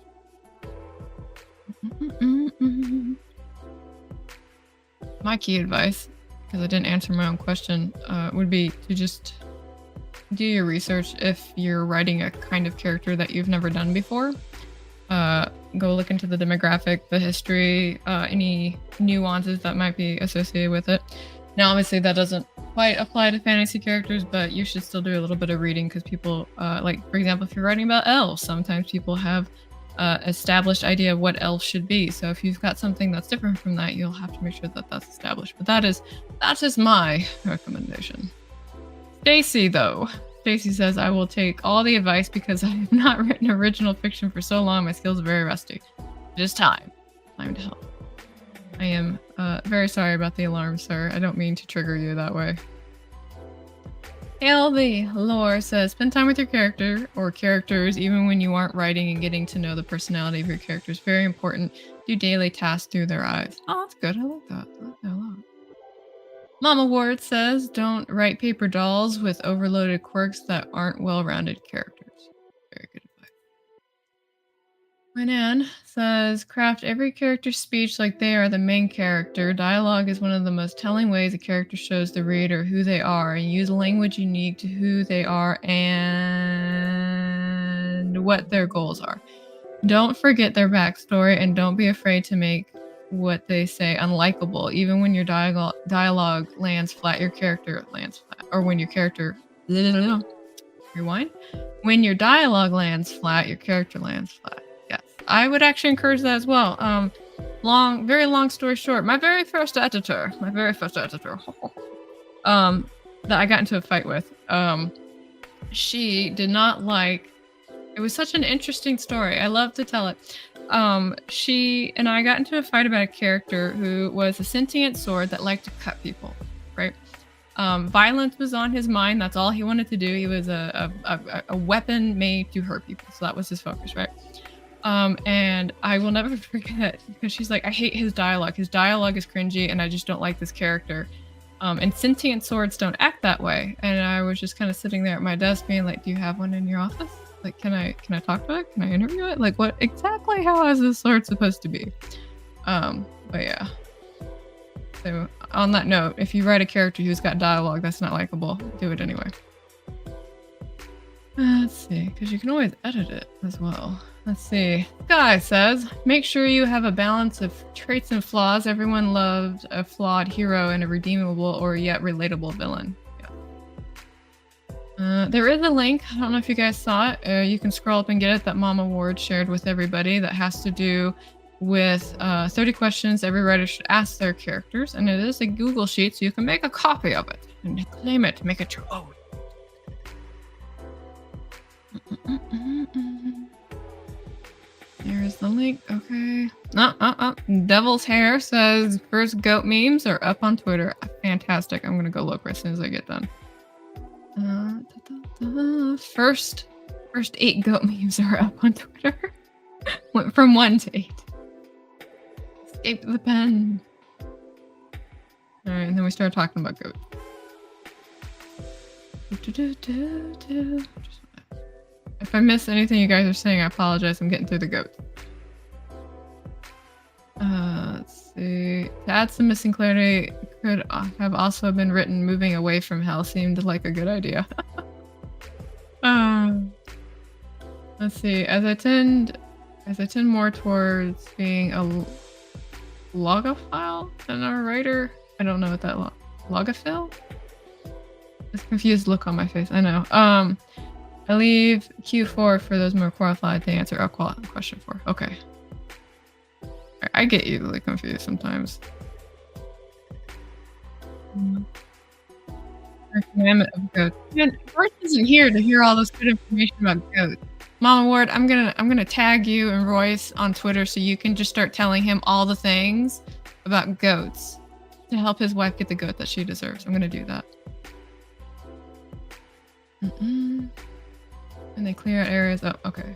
My key advice, because I didn't answer my own question, would be to just do your research if you're writing a kind of character that you've never done before. Go look into the demographic, the history, any nuances that might be associated with it. Now, obviously, that doesn't quite apply to fantasy characters, but you should still do a little bit of reading because people, like, for example, if you're writing about elves, sometimes people have established idea of what elves should be. So if you've got something that's different from that, you'll have to make sure that that's established. But that is my recommendation. Stacy, though. Stacy says, I will take all the advice because I have not written original fiction for so long. My skills are very rusty. It is time. Time to help. I am very sorry about the alarm, sir. I don't mean to trigger you that way. Hail the lore says, spend time with your character or characters even when you aren't writing and getting to know the personality of your characters. Very important. Do daily tasks through their eyes. Oh, that's good. I like that. I like that a lot. Mama Ward says, don't write paper dolls with overloaded quirks that aren't well-rounded characters. Very good advice. Winan says, craft every character's speech like they are the main character. Dialogue is one of the most telling ways a character shows the reader who they are, and use language unique to who they are and what their goals are. Don't forget their backstory, and don't be afraid to make what they say unlikable. Even when your dialogue lands flat, your character lands flat. Or when your character... Rewind. When your dialogue lands flat, your character lands flat. Yes. I would actually encourage that as well. Very long story short, my very first editor, that I got into a fight with, she did not like... It was such an interesting story. I love to tell it. She and I got into a fight about a character who was a sentient sword that liked to cut people, right? Violence was on his mind. That's all he wanted to do. He was a weapon made to hurt people. So that was his focus, right? And I will never forget because she's like, I hate his dialogue. His dialogue is cringy and I just don't like this character. And sentient swords don't act that way. And I was just kind of sitting there at my desk being like, do you have one in your office? Like, can I talk to it? Can I interview it? Like, what exactly? How is this sword supposed to be? But yeah. So on that note, if you write a character who's got dialogue that's not likable, do it anyway. Let's see, because you can always edit it as well. Let's see. Guy says, make sure you have a balance of traits and flaws. Everyone loved a flawed hero and a redeemable or yet relatable villain. There is a link. I don't know if you guys saw it. You can scroll up and get it that Mama Ward shared with everybody that has to do with 30 questions every writer should ask their characters. And it is a Google Sheet, so you can make a copy of it and claim it to make it your own. There's the link. Okay. Devil's Hair says, first goat memes are up on Twitter. Fantastic. I'm going to go look as soon as I get done. First 8 goat memes are up on Twitter. Went from 1 to 8. Escape the pen. Alright, and then we started talking about goats. If I miss anything you guys are saying, I apologize. I'm getting through the goats. Let's see. To add some missing clarity, could have also been written moving away from hell seemed like a good idea. Let's see. As I tend more towards being a logophile than a writer. I don't know what that logophile? This confused look on my face. I know. I leave Q4 for those more qualified to answer question 4. Okay. I get easily confused sometimes. Mm. The commandment of goats. Man, Bart isn't here to hear all this good information about goats. Mama Ward, I'm gonna tag you and Royce on Twitter so you can just start telling him all the things about goats to help his wife get the goat that she deserves. I'm gonna do that. Mm-mm. And they clear out areas. Oh, okay.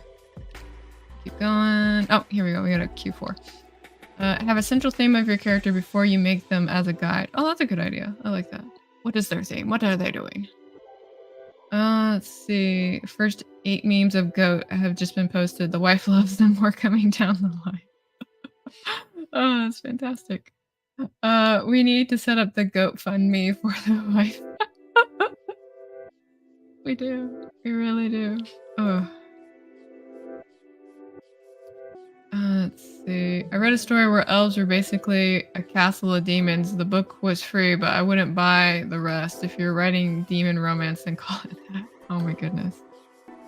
Keep going. Oh, here we go. We got a Q4. Have a central theme of your character before you make them as a guide. Oh, that's a good idea. I like that. What is their theme? What are they doing? Let's see. First 8 memes of goat have just been posted. The wife loves them. More coming down the line. Oh, that's fantastic. We need to set up the goat fund me for the wife. We do. We really do. Oh. Let's see. I read a story where elves were basically a castle of demons. The book was free, but I wouldn't buy the rest. If you're writing demon romance, then call it that. Oh my goodness.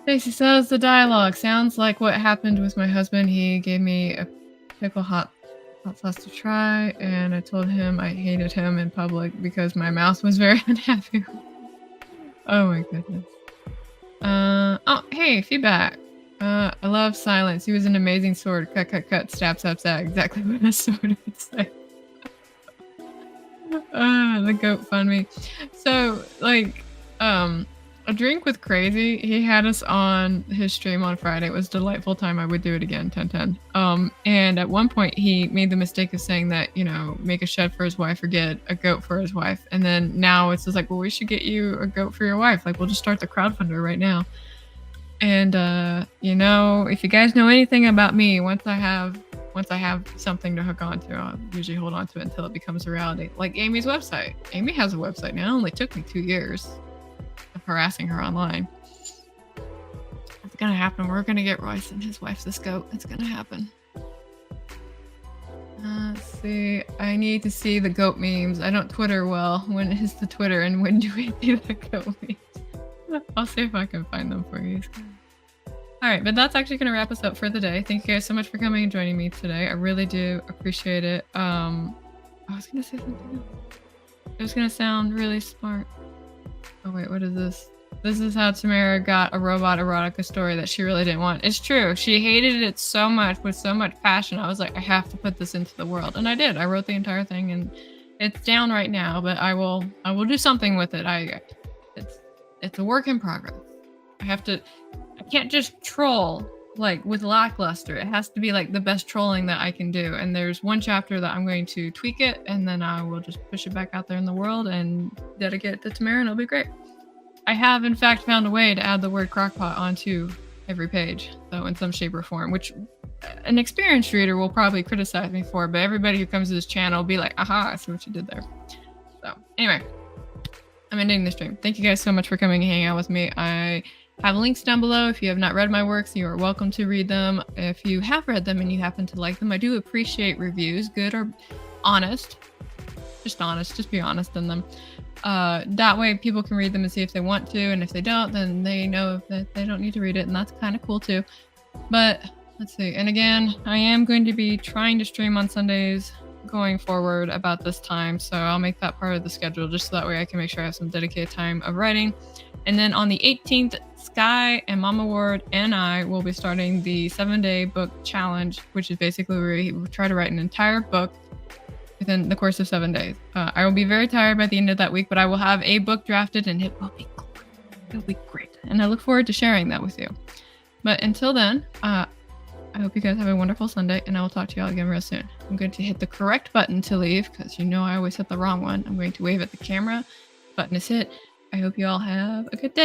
Stacy says the dialogue sounds like what happened with my husband. He gave me a pickle hot sauce to try, and I told him I hated him in public because my mouth was very unhappy. Oh my goodness. Oh, hey, feedback. I love silence. He was an amazing sword. Cut, cut, cut. Stab, stab, stab. Exactly what a sword would say. The goat fund me. So, like, a drink with Crazy. He had us on his stream on Friday. It was a delightful time. I would do it again. 10/10. And at one point he made the mistake of saying that, you know, make a shed for his wife or get a goat for his wife. And then now it's just like, well, we should get you a goat for your wife. Like, we'll just start the crowdfunder right now. And you know, if you guys know anything about me, once I have something to hook onto, I'll usually hold on to it until it becomes a reality. Like Amy's website. Amy has a website now. It only took me 2 years of harassing her online. It's gonna happen. We're gonna get Royce and his wife this goat. It's gonna happen. Let's see. I need to see the goat memes. I don't Twitter well. When is the Twitter and when do we do the goat memes? I'll see if I can find them for you. Alright, but that's actually going to wrap us up for the day. Thank you guys so much for coming and joining me today. I really do appreciate it. I was going to say something else. It was going to sound really smart. Oh wait, what is this? This is how Tamara got a robot erotica story that she really didn't want. It's true. She hated it so much with so much passion. I was like, I have to put this into the world. And I did. I wrote the entire thing and it's down right now, but I will do something with it. It's a work in progress. I can't just troll like with lackluster. It has to be like the best trolling that I can do. And there's one chapter that I'm going to tweak it and then I will just push it back out there in the world and dedicate it to Tamara and it'll be great. I have in fact found a way to add the word crockpot onto every page, so in some shape or form, which an experienced reader will probably criticize me for, but everybody who comes to this channel will be like, aha, I see what you did there. So anyway. I'm ending the stream. Thank you guys so much for coming and hanging out with me. I have links down below. If you have not read my works, you are welcome to read them. If you have read them and you happen to like them, I do appreciate reviews, good or honest. Just honest. Just be honest in them. That way people can read them and see if they want to, and if they don't, then they know that they don't need to read it, and that's kind of cool too. But let's see. And again, I am going to be trying to stream on Sundays going forward about this time, so I'll make that part of the schedule just so that way I can make sure I have some dedicated time of writing. And then on the 18th, Sky and Mama Ward and I will be starting the 7-day book challenge, which is basically where we try to write an entire book within the course of 7 days. I will be very tired by the end of that week, but I will have a book drafted and it will be great. It'll be great, and I look forward to sharing that with you. But until then, I hope you guys have a wonderful Sunday, and I will talk to y'all again real soon. I'm going to hit the correct button to leave, because you know I always hit the wrong one. I'm going to wave at the camera. Button is hit. I hope you all have a good day.